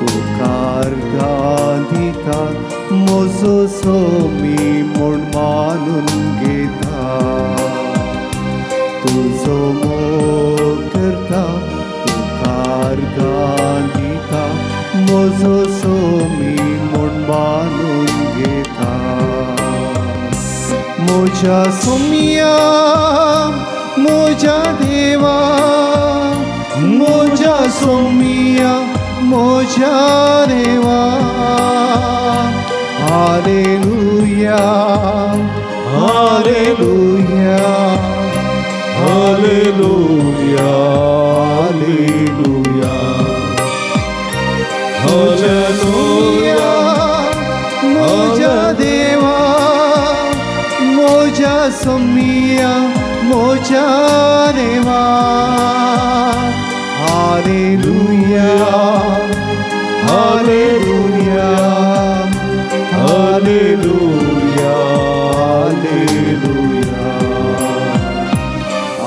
पुकारता दिता मोजो सोमी म्हूण मानून घेता तुझो मोल करता पुकारता दिता मोजो सोमी म्हूण मानून घेता मोजा सोमिया मोजा देवा मोजा सोमिया मोजा देवा hallelujah hallelujah hallelujah hallelujah hallelujah मोजा देवा मोजा सोमिया मोजा देवा हालेलुया हालेलुया हालेलुया हालेलुया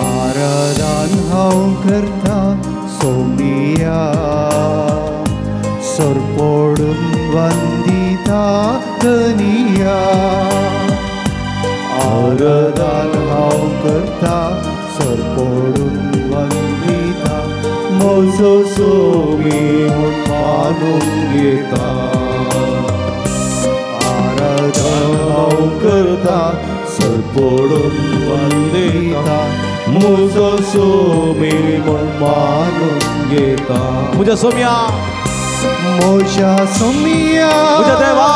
आराधन हांव करता सोमिया सरपोडून वंदिता कनिया आराधन हांव करता सरपोडून वंदिता मोजो सोमी म्हूण मानून घेता आराधन हांव करता सरपोडून वंदिता मोजो सोमी म्हूण मानून घेता मुझ्या सोम्या मोजा सोमिया मुझ्या देवा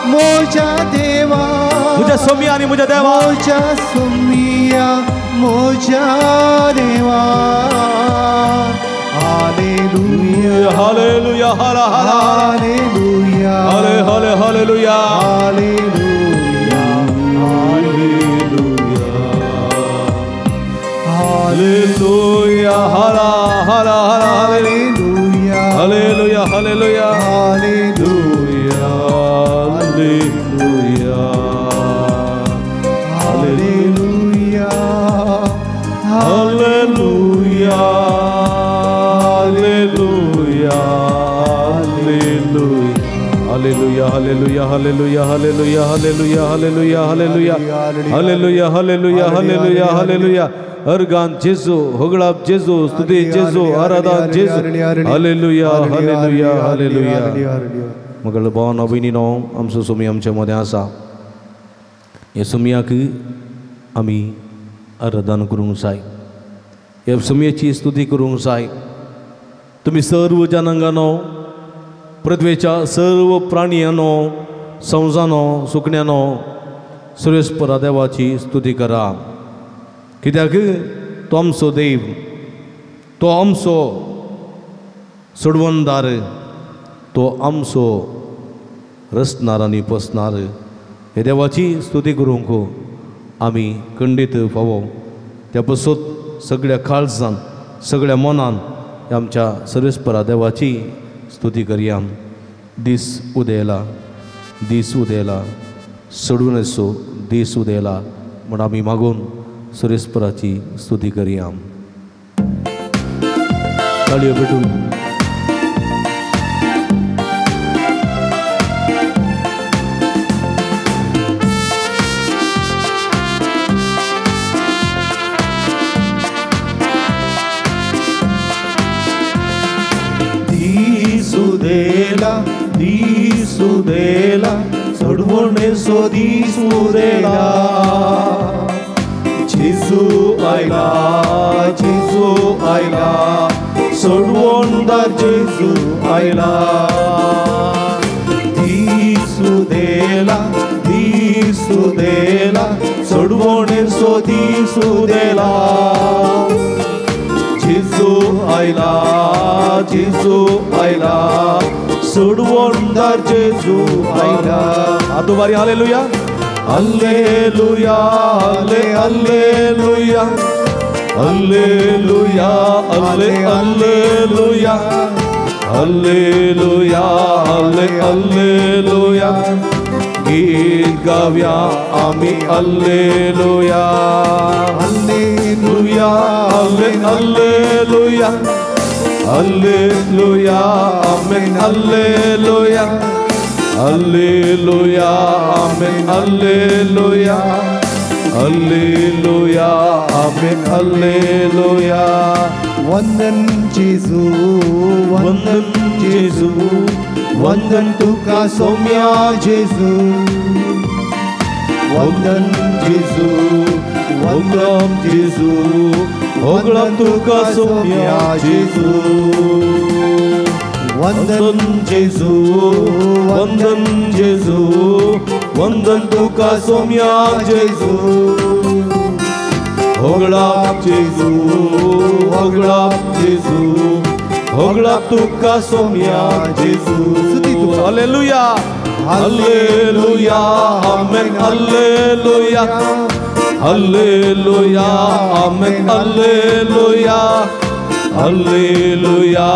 मोजा देवा मुझ्या सोम्या आणि मुझ्या देवा मोजा सोमिया मोजा देवा हालेलुया हालेलुया हाला हाला हालेलुया हाले हाले हालेलुया हालेलुया हालेलुया हालेलुया हाला हाला हाला hallelujah hallelujah hallelujah hallelujah hallelujah hallelujah hallelujah hallelujah hallelujah hallelujah hallelujah hallelujah hallelujah hallelujah hallelujah hallelujah hallelujah हालेलुया अर्गान जेजू होगळाप जेजू स्तुती जेजू आराधन जेजू हालेलुया हालेलुया हालेलुया मगल भावन भयणीनो आमचो सोमी आमच्या मदें आसा हे सोमयाक आमी आराधन करूंक जाय हे सोमयाची स्तुती करूंक जाय तुम्ही सर्व जनांगानो पृथ्वेच्या सर्व प्राणियानो संवजानो सुकण्यानो सुरेस्परा देवाची स्तुती करा कित्याक तो आमचो देव तो आमचो सोडवणदार तो आमचो रचणार आनी पोसणार हे देवाची स्तुती करूंक आमी खंडीत फावो त्या पासून सगळ्या काळजान सगळ्या मनान आमच्या सर्वेस्परा देवाची स्तुती करया दीस उदेला सोडून येसो दीस उदेला म्हण आमी मागून सुरेस्पराची स्तुती करया ताळयो पेटून दिसुदेला सोडवण सो दिसुदेला जेजू आयला सोडवणदार जेजू आयला दिसुदेला सोडवण सो दिसुदेला जेजू आयला सोडवणदार जेजू आयला आदोबारी हालेलुया Alleluia, alleluia, alleluia, alleluia, हल्लेलुया हल्लेलुया गीत गाव्या आम्ही हल्लेलुया हल्लेलुया हल्लेलुया हल्लेलुया आमेन हल्लेलुया हल्लेलुया आमेन हल्लेलुया हल्लेलुया आमेन हल्लेलुया वंदन जेजू वंदन जेजू वंदन तुका सौम्या जेजू वंदन जेजू वंदन जेजू वंदन तुका सौम्या जेजू वंदन जेजू वंदन जेजू वंदन तुका सौम्या जेजू होगळाप जेजू होगळाप जेजू होगळाप तुका सौम्या जेजू हालेलुया हालेलुया आमेन हालेलुया हालेलुया आमेन हालेलुया हालेलुया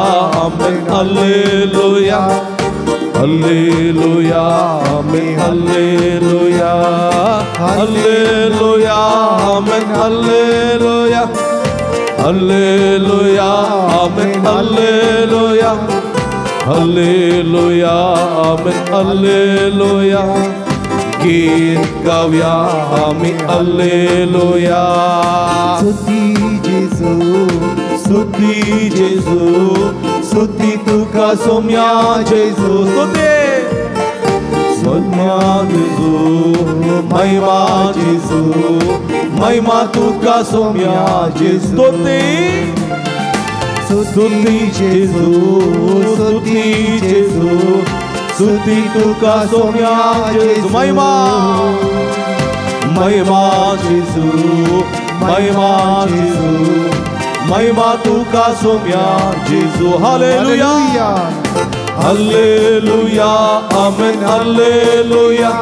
आमेन हालेलुया हालेलुया आमेन हालेलुया हालेलुया आमेन हालेलुया हालेलुया आमेन हालेलुया हालेलुया आमेन हालेलुया गीत गाव्या आम्ही हालेलुया स्तुती जेजू स्तुती जेजू स्तुती तुका सौम्या जेजू स्तुती सौम्या जेजू महिमा जेजू महिमा तुका सौम्या जेजू स्तुती जेजू स्तुती जेजू स्तुती तुका सौम्या जेजू महिमा महिमा जेजू महिमा जेजू महिमा तुका सौम्या जेजू हालेलुया हालेलुया आमेन हालेलुया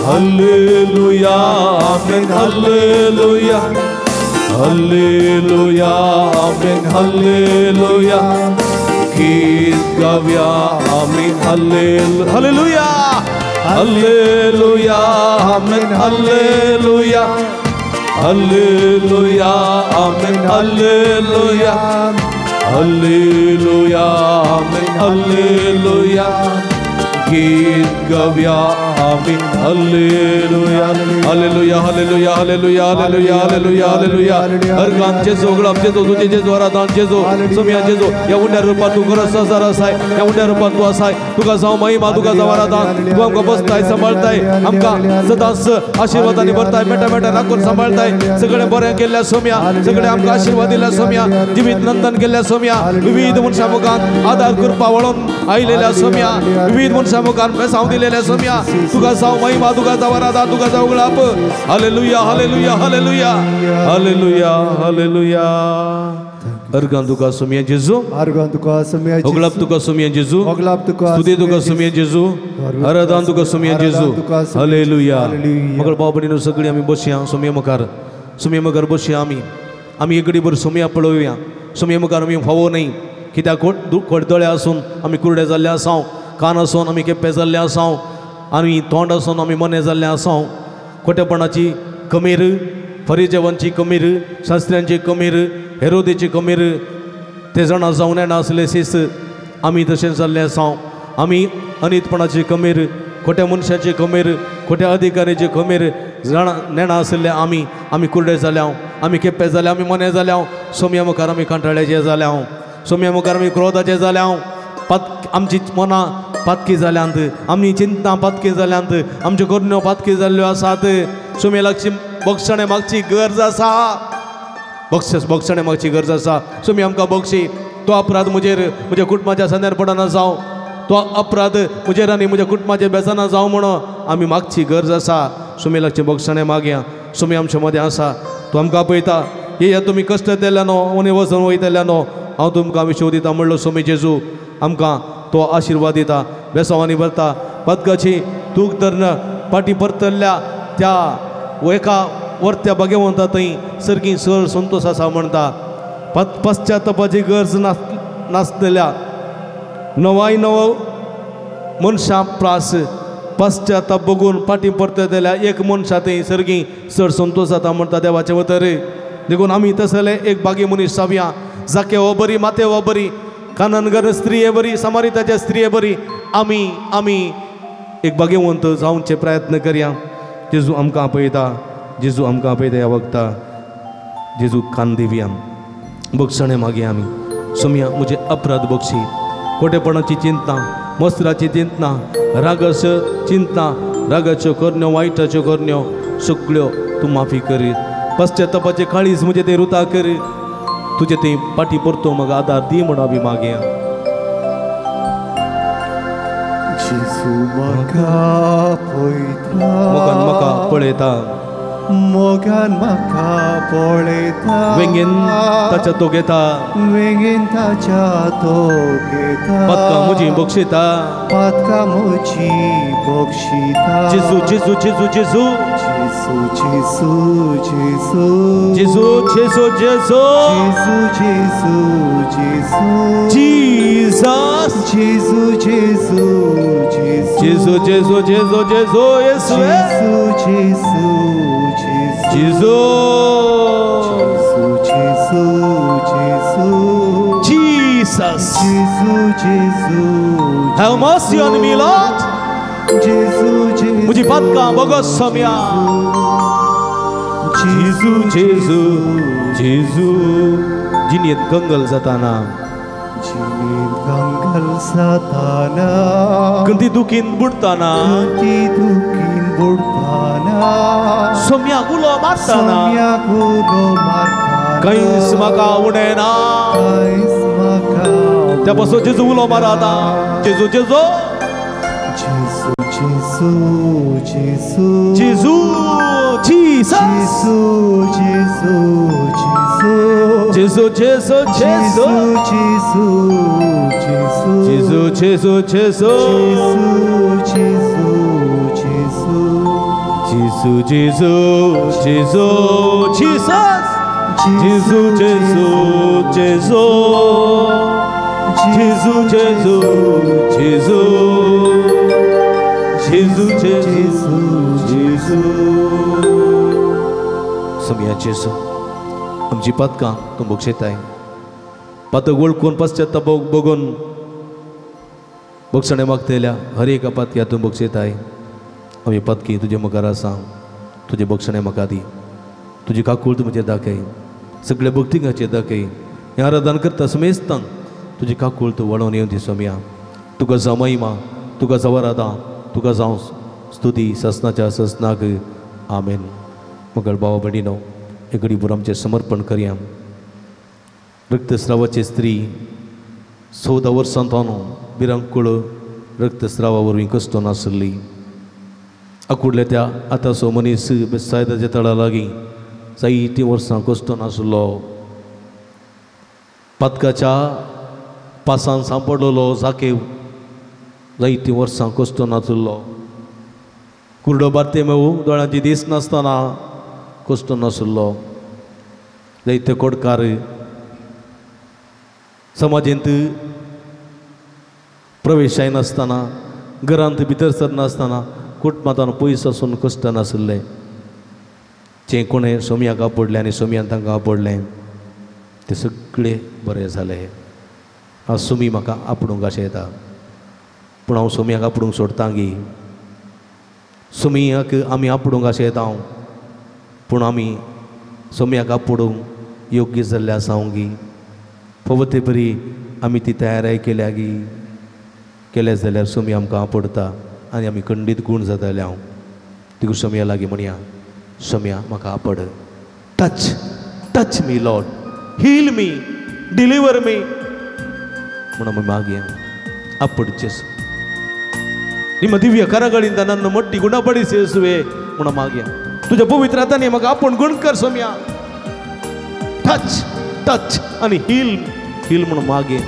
हालेलुया आमेन हालेलुया हालेलुया आमेन हालेलुया गीत गाव्या आम्ही हालेलुया हालेलुया आमेन हालेलुया हालेलुया आमेन हालेलुया हालेलुया आमेन हालेलुया गीत गाव्या आम्ही हालेलुया hallelujah hallelujah hallelujah hallelujah hallelujah हालेलुया अर्गांचे जोगळांचे जो तुझे जे जोरादांचे जो सोम्याचे जो या उंड्या रूपात तू खरंच सजार असाय या उंड्या रूपात तू असाय तुका जाऊ महिमा तुका जाऊ आराधन तू आमका बसताय सांभाळताय आमका सदांच आशीर्वादाने भरताय मेटा मेटा राखून सांभाळताय सगळे बरे केल्ल्या सोम्या सगळे आमका आशीर्वाद दिल्या सोम्या जीवित नंदन केल्ल्या सोम्या विविध मनशा मुखान आधार कृपा वळून आयलेल्या सोम्या विविध मनशा मुखान बेसाव दिलेल्या सोम्या तुका जाऊ महिमा तुका जाऊ आराधन तुका जाऊ गळाप हालेलुया हालेलुया हालेलुया हालेलुया हालेलुया अर्गान तुका सोम्या जेजू अर्गान तुका सौम्या होगळाप तुका सोम्या जेजू होगळाप तुका स्तुती तुका सोम्या जेजू आराधन तुका सोम्या जेजू हालेलुया मगर बाबडीनो सगळी आम्ही बसया सोम्या मुखार बसया आम्ही एकडे भर सोम्या पळोवया सोम्या मुखार आमी फावो नाही कित्याक खडतळे आसून आमी कुरडे जाल्ले आसाव कान आसून आमी केप्पे जाल्ले आसाव आनी तोंड आसून आमी मने जाल्ले आसाव खोटेपणाची कमीर फरिजेवांची कमीर शास्त्र्यांची कमीर हेरोदेची कमीर ते जाणा जावन येना आसले सीस आमी तशें जाल्ले आसाव आमी अनितपणाची कमीर खोट्या मनशाची कमीर खोट्या अधिकाऱ्याची कमीर जाणा नेणा आसले आमी कुरडे जाल्या आमी केप्पे जाल्या आमी मने जाल्या सोम्या मुखार आमी कंटाळ्याचे जाल्या सोम्या मुखार आमी क्रोधाचे जाल्या आमची मनां पातकी जाल्यांत आमची चिंता पातकी जाल्यांत आमच्यो करण्यो पातकी जाल्ल्यो आसात सोम्या लागची बक्षणे मागची गरज आसा बक्षणे मागची गरज आसा सोमी आमकां बक्षी तो अपराध म्हज्या कुटुंबाच्या संदेर पडना जावं तो अपराध म्हजेर आनी म्हज्या कुटुंबाचेर बेजाना जावं म्हणून आमी मागची गरज आसा सोमी लागची बक्षणे मागया सोमी आमच्या मदें आसा तूं आमकां पळयता ये तुमी कश्ट केल्यानो उणे वचून वयतल्यानो हांव तुमकां विश्व दिता म्हणलो सोमी जेजू आमकां तो आशिर्वाद दिता बेसांवांनी भरता पदकाची तूक धरन पाटी परतल्ल्या त्या एका वर्त्या भाग्यवंता थंय सर्गी सर संतोश आसा म्हणटा पश्चातापाची गरज नासलेल्या नवाय नवो मनशां प्रास पश्चाताप बघून फाटी परतत जाल्यार एक मनशा थंय सर्गी चड संतोश जाता म्हणटा देवाचे वतर देखून आमी तसले एक बागी मनीस जावया जाके हो बरी माते हो बरी काननगर स्त्री हे बरी समारिताच्या स्त्री हे बरी आमी एक भाग्यवंत जावचे प्रयत्न करया जेजू आमकां आपयता जेजू आमकां आपयता ह्या वखता जेजू कान दिवया बक्षणे मागया आमी सोम्या म्हजे अपराध बक्षी खोटेपणाची चिंता मस्त्राची चिंता रागस चिंता रागाच्यो करण्यो वायटाच्यो करण्यो सगळ्यो तूं माफी कर पश्चातापाचे काळीज म्हजे ते रुता कर तुजे ते पाठी परतो म्हाका आदार दी म्हण आमी मागया जेजू म्हाका पळयता मोगान म्हाका पळयता मोगान म्हाका पळयता वेंगेन ताच्या तो घेता वेंगेन ताच्या तो घेता पदकां म्हजी बक्षिता पातकां म्हजी बक्षिता जेजू जेजू जेजू जेजू जेजू जेजू जेजू जेजू जेजू जेजू जेजू जेजू जेजू जेजू जेजू जेजू जेजू जेजू जेजू येसू जेजू जेजू जेजू जेजू जेजू Jesus जेजू जेजू have mercy on me Lord जेजू जेजू म्हजी पातकां बोगस सोम्या जेजू जेजू जेजू जिणेंत गंगल जाताना जिणेंत गंगल जाताना गंदी दुखीन बुडताना ती दुखीन बुडताना सोम्याक उलो मारताना सोम्याक उलो मारताना कांयच म्हाका उणेना कांयच म्हाका त्या पासून जेजू उलो मारता जेजू जेजू जेजू जेजू जेजू जेजू जीसस जेजू जेजू जेजू जेजू जेजू जेजू जेजू जेजू जेजू जेजू जेजू जेजू जेजू जीसस जेजू जेजू जेजू जेजू जेजू जेजू जेजू जेजू जेजू सोम्या जेजू आमची पातकां तूं बक्षिताय पातक वळखून पश्चाताप बघून बक्षणे मागतल्या हर एका पातकी तूं बक्षिताय आमी पातकी तुजे मुखार आसा तुजे बक्षणे म्हाका दी तुजी काकूळ तूं म्हजेर दाखय सगळे भक्तिकाचेर दाखय हें आराधन करता समेस्तांक तुजी काकूळ तूं वळोवन येवन दी सोम्या तुका जावं महिमा तुका जावं राधा तुका जावं स्तुती ससनाच्या ससनाक आमेन मगळ भावा भयणीनो एक घडीभर आमचें समर्पण करया रक्तस्रावाची स्त्री 14 वर्सां ताणू भिरांकूळ रक्तस्रावा वरवीं कश्ट नासली आकुडल्या त्या आतांचो मनीस बेसायदाच्या तळा लागीं जायतीं वर्सां कश्ट नासलो पातकाच्या पासान सांपडलेलो जाकेव जायतीं वर्सां कश्ट नासलो कुर्डो बार्तेमेऊ दोळ्यांची दीस नासतना कश्ट नासलो जायते कोडकार समाजेंत प्रवेश जायनासतना घरांत भितर सरनासतना कुटुंबांत पयस आसून कश्ट नासले जे कोणें सोम्याक आपडलें आनी सोम्यान तांकां आपडलें ते सगळे बरें जालें हांव सुमी म्हाका आपणूंक अशें येता पूण हांव सोम्याक आपणूंक सोडटा गी सुमयाक आमी आपणूंक अशें येता पूण आमी सोम्याक आपणूंक योग्य जाल्ले आसा गी पवते बरी आमी ती तयाराय केल्या गी केले जाल्यार सोमी आमकां आपडता आनी आमी खंडीत गूण जाताले हांव तिका सोम्या लागीं म्हणया सोम्या म्हाका आपड touch touch me Lord heal me deliver me म्हणून आमी मागया आपडचेस ನಿಮ್ಮ ದಿವ್ಯ ಕರಗಳಿಂದ ನನ್ನ ಮೊಟ್ಟಿ ಗುಣಪಡಿಸಿ ಯೇಸುವೆ ಮುಣ ಮಾಗ್ಯ ತುझ ಪವಿತ್ರ ಆತ್ಮನೆ ಮಗ आपण गुण कर सोम्या टच टच आणि हील हील म्हणून मागे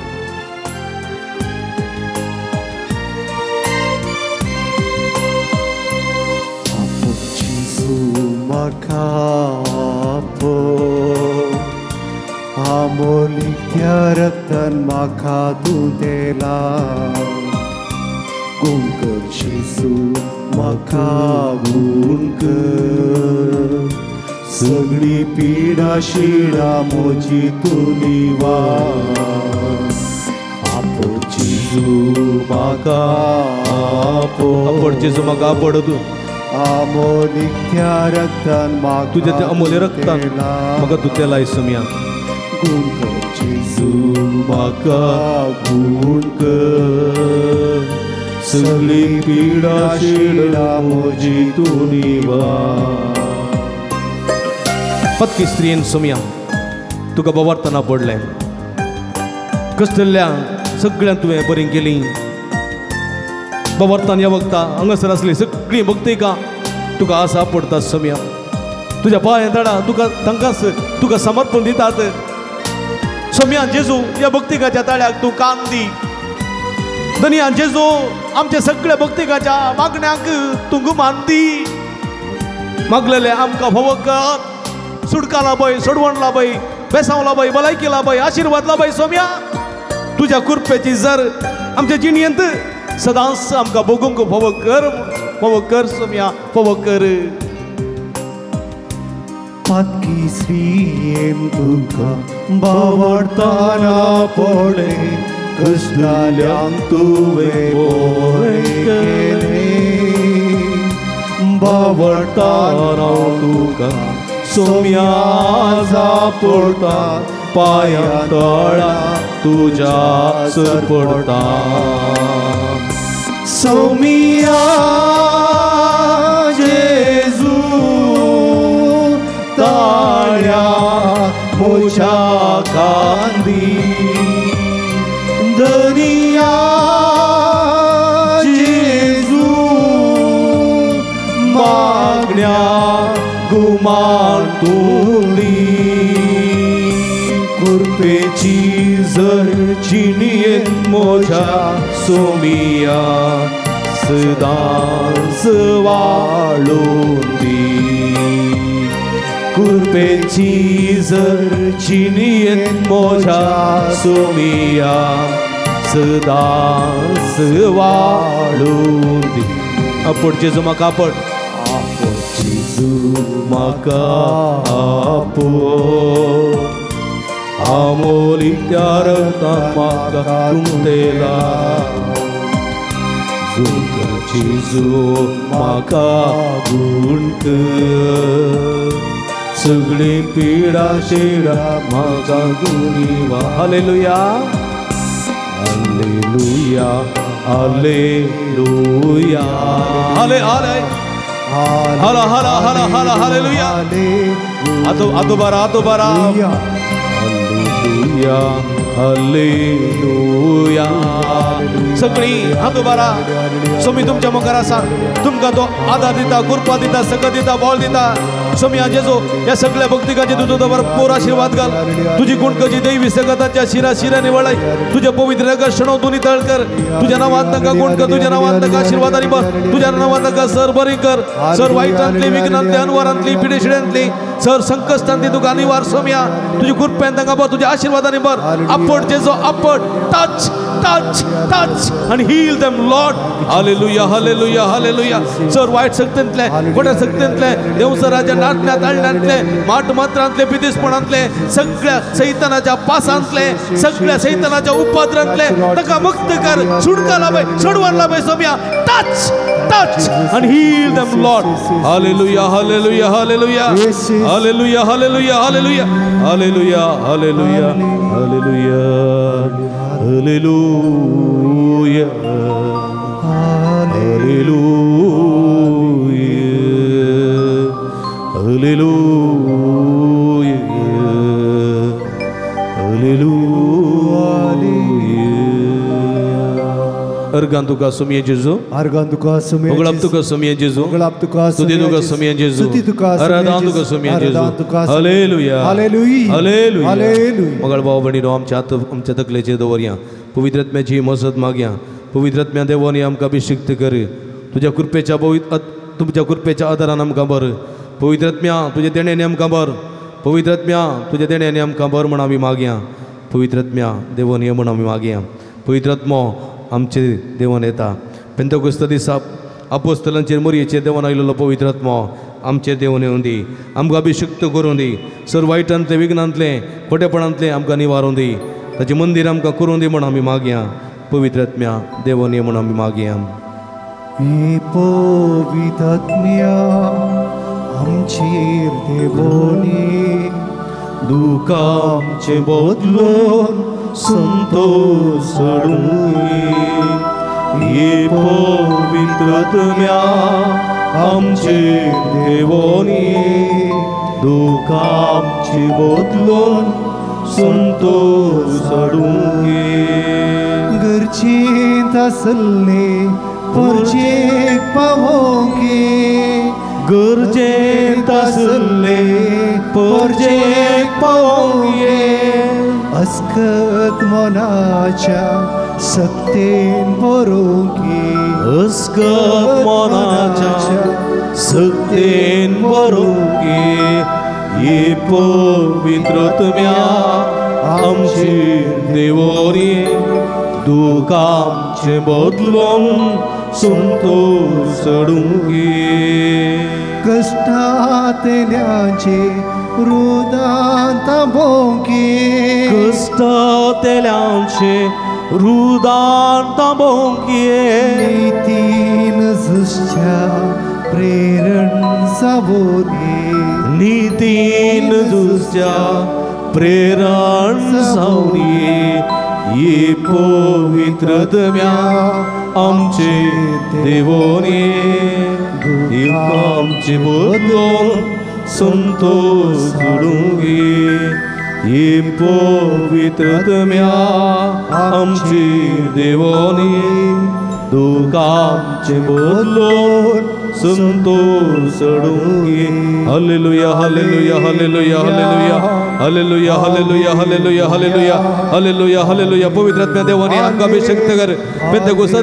आमोलीक त्या रक्तान म्हाका तूं देला गूण कर जेजू म्हाका गूण कर सगळी पिडा शिडा म्हजी तूं निवार आपो जेजू म्हाका आपड जेजू म्हाका आपड तूं आमोलीक त्या रक्तान म्हाका तुझ्या त्या अमोल्य रक्तान म्हाका तूं तेला इसम्या गूण कर जेजू म्हाका गूण कर सगळी पिडा शिडा म्हजी तूं निवार पत्की स्त्रीन सुम्या तुका बवार्थना पडलें कसल्या सगळ्यांक तुवें बरी केली बवार्थान ह्या वखदां हांगासर आसली सगळीं भक्तिका तुका आसा पडटा सुम्या तुज्या पांयां धाडा तुका तांकांच तुका समर्पण दितात सोम्या जेजू ह्या भक्तिकाच्या ताळ्याक तूं कान दी धन्या जेजू आमच्या सगळ्या भक्तिकाच्या मागण्यांक तूं गुमान दी मागलेले आमकां फावो कर सुडका लाभय सोडवण लाभय बेसांव लाभय भलायकी लाभय आशीर्वाद लाभय सोम्या तुझ्या कृपेची जर आमच्या जिणयेंत सदांच आमकां भोगूंक फावो कर सोम्या फावो कर पातकी श्रीयेन तुका बावडताना पडले कसल्याल्यांक तुवें बरें केलें बावडताना तुका सोम्या पडटा पांयां तळा तुज्या पडटा सोम्या जेजू ताळ्या म्हज्या कांदी धनिया जेजू मागण्या गुमान तुली कृपेची जर जिणयेन म्हज्या सोमिया सदांच वाळून दी कृपेची जर जिणयेन म्हज्या सोमिया सदांच वाळून दी आपड जेजू म्हाका आपड जेजू म्हाका आपड आमोलीक त्या रक्तान म्हाका तूं देला जेजू म्हाका गूण कर सगळी पिडा शिडा म्हाका गुणीवा हालेलुया हालेलुया हालेलुया हाले हाले हाला हाला हाला हाला हालेलुया आतो बारा हालेलुया हालेलुया सगळी हातो बारा सोमी तुमच्या मुखार आसा तुमकां तो आदार दिता कृपा दिता सकत दिता बळ दिता सोमी जेजू या सगळ्या भक्तिकाचे तुजो भरपूर आशीर्वाद घाल तुझी गुणकची दैवी सकताच्या शिरा शिराने वळय तुझ्या पवित्र नगर शणव दोन्ही तळ कर तुझ्या नावांत ताका गुण कर तुझ्या नावांत ताका आशीर्वादाने भर तुझ्या नावांत ताका सर बरी कर सर वाईटांतली विघ्नांतली अनवारांतली पिडेशिड्यांतली सर संकश्टांतली तुका निवार सोम्या तुझी कृपेन ताका भर तुझ्या आशीर्वादाने भर आपड जेजू आपड touch touch touch and heal them Lord hallelujah hallelujah hallelujah सर वाईट सक्तींतले खोट्या सक्तींतले देवसराच्या नाटण्यात आळण्यांतले माट मात्रांतले बिदिसपणांतले सगळ्या सैतानाच्या पासांतले सगळ्या सैतानाच्या उपद्रांतले ताका मुक्त कर सुडका लाभय सोडवण लाभय सोम्या touch touch and heal them Lord hallelujah hallelujah hallelujah hallelujah hallelujah hallelujah hallelujah hallelujah hallelujah hallelujah hallelujah hallelujah hallelujah अर्गान तुका सोमिये जेजू अर्गान तुका सोमिये उगळप तुका सोमिये जेजू उगळप तुका स्तुती तुका सोमिये जेजू स्तुती तुका आराधना तुका सोमिये जेजू हालेलुया हालेलुया हालेलुया हालेलुया मगळ भाव भयणीनो आमच्या हात आमच्या तकलेचेर दवरया पवित्र आत्म्याची मजत मागया पवित्र आत्म्या देवानी आमकां अभिषेक्त कर तुझ्या कृपेच्या तुमच्या कृपेच्या आदारान आमकां भर पवित्र आत्म्या तुझ्या तेणेने आमकां भर पवित्रात्म्या तुझ्या देण्याने आमकां बर म्हण आमी मागया पवित्रात्म्या देवन ये म्हण आमी मागया पवित्रात्मो आमचे देवन येता पेंतकोस्त दिसा आपोस्तलांचेर मोरयेचेर देवन आयिल्लो पवित्रात्मो आमचे देवन येवन दी आमकां अभिशक्त करून दी सर वायटांतले विघ्नांतले खोटेपणांतले आमकां निवारून दी ताचें मंदीर आमकां करून दी म्हण आमी मागया पवित्रात्म्या देवन ये म्हण आमी मागया हे पवित्रात्म्या आमचेर देवोनी दुःखांचे बदलून संतोष ये पवित्रात्म्या आमचे देवोनी दुःखांचे बदलून संतोष गरजेंत आसले परजेक पावोंगे गरजेंत आसले परजेक पावोंगे अस्कत मनाच्या सक्तेन बरोंगे अस्कत मनाच्या सक्तेन बरोंगे ये पवित्रात्म्या आमचे देवोनी दुःखांचे बदलून संतोष कष्टांतल्याचे रुदांत भोंगे कष्टांतल्याचे रुदांत भोंगे नितीन जुस्त्या प्रेरण सावोरे नितीन जुस्त्या प्रेरण सावरी ये पवित्रात्म्या आमचे देवोनी आमचे बदलून संतोष सोडूंगे ये पवित्रात्म्या आमचे देवोनी दुःखांचे बदलून संतोष सोडूंगे हालेलुया hallelujah hallelujah hallelujah hallelujah hallelujah hallelujah hallelujah हालेलुया पवित्रात्म्या देवानी आमकां अभिषेक कर पेंतेकोस्ता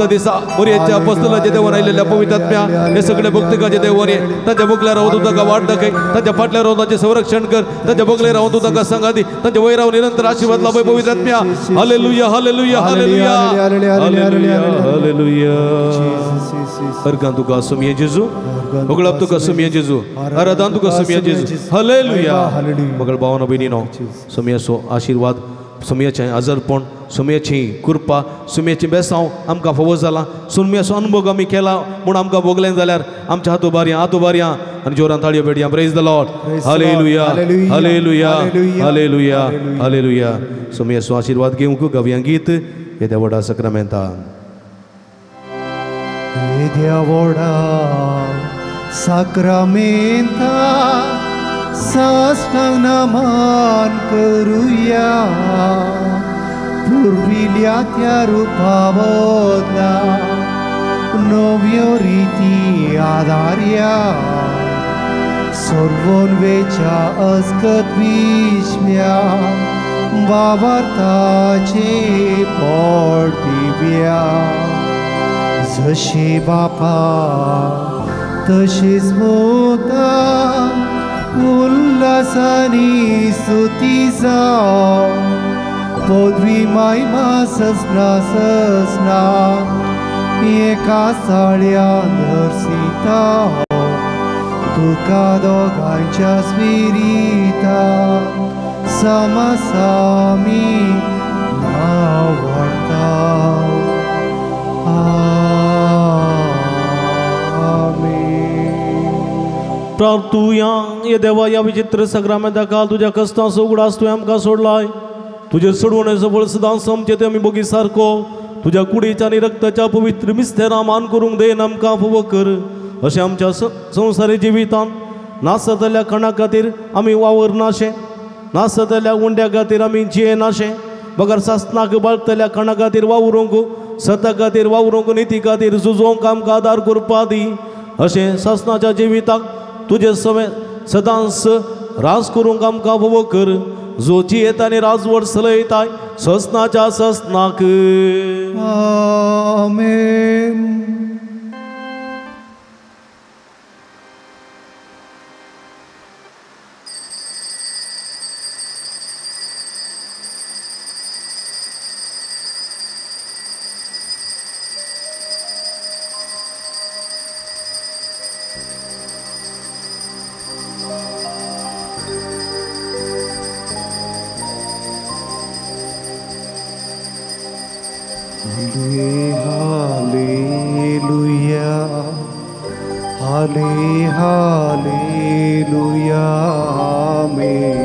दिसा मोरयेच्या अपोस्तलाचे देवन आयिल्ल्या पवित्रात्म्या हे सगळे भक्तकाचे देवानी ताच्या बोगल्यार रावन तूं ताका वाट दाखय ताच्या फाटल्यार रावन ताचें संरक्षण कर ताच्या बोगल्यार रावन तूं ताका सांगा दी ताच्या वयर रावन निरंतर आशीर्वाद लाभय पवित्रात्म्या हालेलुया हालेलुया हालेलुया हालेलुया हालेलुया अर्गां तुका सुमिये जेजू मोगळाप तुका सुमिये जेजू आराधन तुका सुमिये जेजू हालेलुया मोगळ भावना भयणीनो सुमयाचो आशीर्वाद सुमयाचें आजारपण सुमयाची कृपा सुमयाची बेसांव आमकां फावो जाला सुमयाचो अनुभव आमी केला म्हूण आमकां भोगलें जाल्यार आमच्या हातोबारयां आनी जोरान ताळयो पेटया प्रेज द लॉर्ड हालेलुया हालेलुया हालेलुया हालेलुया सुमयाचो आशीर्वाद घेवंक गावया गीत येद्या व्हडा सक्रामेंता येद्या व्हडा सक्रामेंता साष्टांग नमन करुया पुर्विल्या त्या रूपा बदला नव्यो रिती आदार्या सोर्वोन्वेच्या अस्कत विश्म्या बाबार्ताचे पोट दिव्या जशे बापा तशीच मोता उल्हासानी स्तुती जाव पदवी मायमा सजना सजना एका साळ्यान नरसिता तुका दोगांच्या स्पिरिता समसामी आवडटा प्रार्थुया ये देवा या विचित्र सग्रामेंता काल तुझ्या कष्टांचो उगडास तुवें आमकां सोडलाय तुजे सोडवण्याचो फळ सदांच आमचे ते आमी बोगी सारको तुझ्या कुडीच्या आनी रक्ताच्या पवित्र मिस्तेरां मान करूंक देन आमकां फावो कर अशें आमच्या संवसारी जिवितांत नास जातल्या कणा खातीर आमी वावर नाशे नास जातल्या उंड्या खातीर आमी जिये नाशे बगर सासनाक बाळगतल्या कणा खातीर वावरूंक सता खातीर वावरूंक निती खातीर झुजोवंक आमकां आदार करपा दी अशें सासनाच्या जिविताक तुजे सवे सदांच राज करूंक आमकां फावो कर जोची येता आनी राजवट चलयताय ससनाच्या ससनाक आमेन. हालेलुया हालेलुया आमेन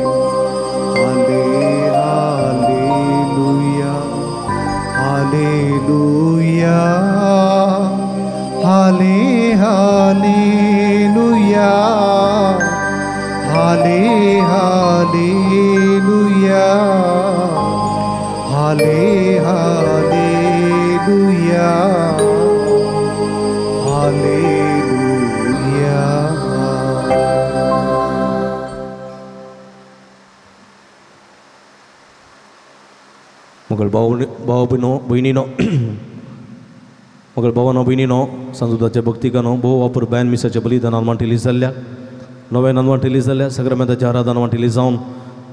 हालेलुया हालेलुया हालेलुया हालेलुया हालेलुया हालेलुया मगल भाव भयणीनो मगल भावानो भयणीनो सांजुदाच्या भक्तिकानो भोव वापर बॅन मिसाच्या बलिदानान वांटिली जाल्ल्या नव्यान वांटिली जाल्ल्या सक्रमेंताच्या आराधना वांटिली जावन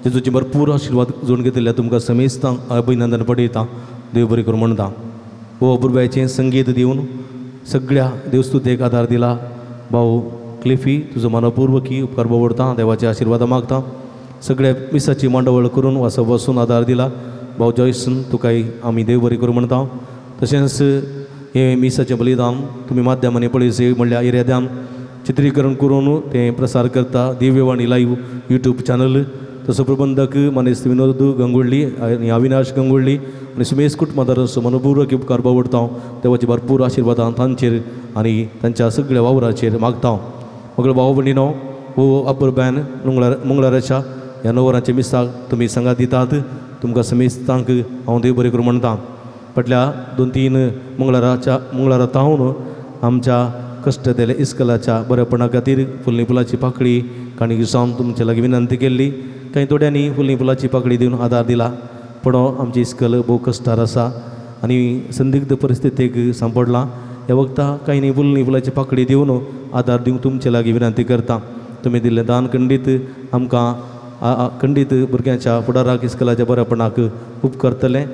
जेजूची भरपूर आशिर्वाद जोडून घेतिल्ल्या तुमकां समेस्तांक अभिनंदन पडयता देव बरें करूं म्हणटा भोव अपुर्ब्याचें संगीत दिवन सगळ्या देवस्तुतेक आदार दिला भाऊ क्लिफी तुजो मनपूर्वकी उपकार बावडता देवाचे आशिर्वाद मागता सगळ्या मिसाची मांडवळ करून वासप बसून आदार दिला भाऊ जॉयसन तुकाय आमी देव बरें करूं म्हणटा तशेंच हे मिसाचें बलिदान तुमी माध्यमांनी पळयसे म्हणल्यार एरियाद्यान चित्रीकरण करून तें प्रसार करता दिव्यवाणी लाईव्ह यूट्यूब चॅनल तसो प्रबंधक मनीस विनोद गंगुळ्ळी आनी अविनाश गंगुळ्ळी आनी सुमेश कुटुंबादारांचो मनपूर्वक उपकार बावडता देवाची भरपूर आशिर्वादां तांचेर आनी तांच्या सगळ्या वावराचेर मागता मगळ भाव भयणीनो हो अपर बॅन मंगळाराच्या ह्या 9 वरांच्या मिसाक तुमी सांगात दितात तुमकां समेस्तांक हांव देव बरें करूं म्हणटा फाटल्या 2-3 मंगळारा तावन आमच्या कश्टदेले इस्कलाच्या बरेपणा खातीर फुलणी फुलाची पाकळी काणीक सावन तुमचे लागीं विनंती केल्ली कांय थोड्यांनी फुलणी फुलाची पाकळी दिवन आदार दिला पण आमची इस्कल भोव कश्टार आसा आनी संदिग्ध परिस्थितीक सांपडला ह्या वखदां कांयनी फुलणी फुलाची पाकळी दिवन आदार दिवंक तुमचे लागीं विनंती करता तुमी दिल्लें दान खंडीत आमकां खंडीत भुरग्यांच्या फुडाराक इस्कलाच्या बरेपणाक उपकारतलें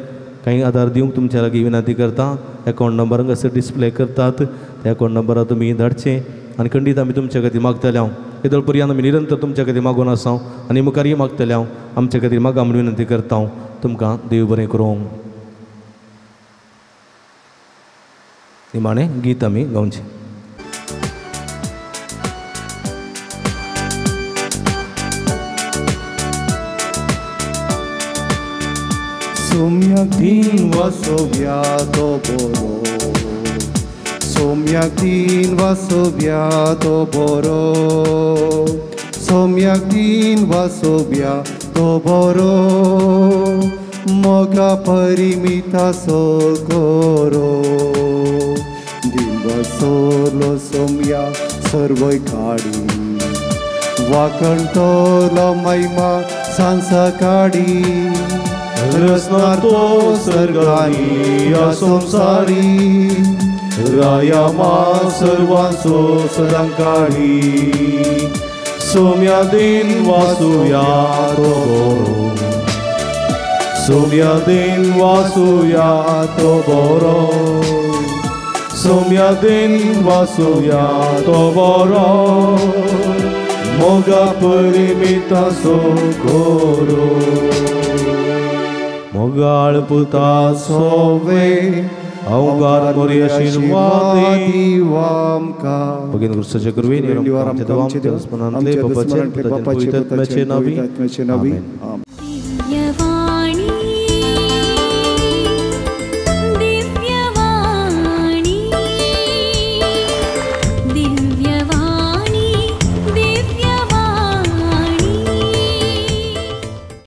कांय आदार दिवंक तुमच्या लागीं विनंती करता अकावंट नंबर हांगासर डिस्प्ले करतात त्या अकावंट नंबरार तुमी धाडचें आनी खंडीत आमी तुमच्या खातीर मागतले हांव येदोळ पर्यंत आमी निरंतर तुमच्या खातीर मागून आसा आनी मुखारय मागतले हांव आमच्या खातीर मागा म्हूण विनंती करता हांव तुमकां देव बरें करूं निमाणें गीत आमी गावचें सोम्याक दिन वासोव्या तो बरो सोम्याक दिन वासोव्या तो बरो सोम्याक दिन वासोव्या तो बरो मोगा परिमिता सोकोरो दिन वासोलो सोम्या सर्वय काडी वाकणटोलो महिमा सांसा काडी रसनार तो सर्गानी या संसारी राया मा सर्वांचो सदांकाळी सोम्या दिन वासुया तो बरो सोम्या दिन वासुया तो बरो सोम्या दिन वासुया तो बरो मोगा परिमिता सोकोरो मोगाळ पुता सोवे अवगार मोरी आशीर्वादी वामका भगीन गुरुसाचे करवी निवार आमचे स्मरणांतले बापाचे पुताचे नावी आमेन.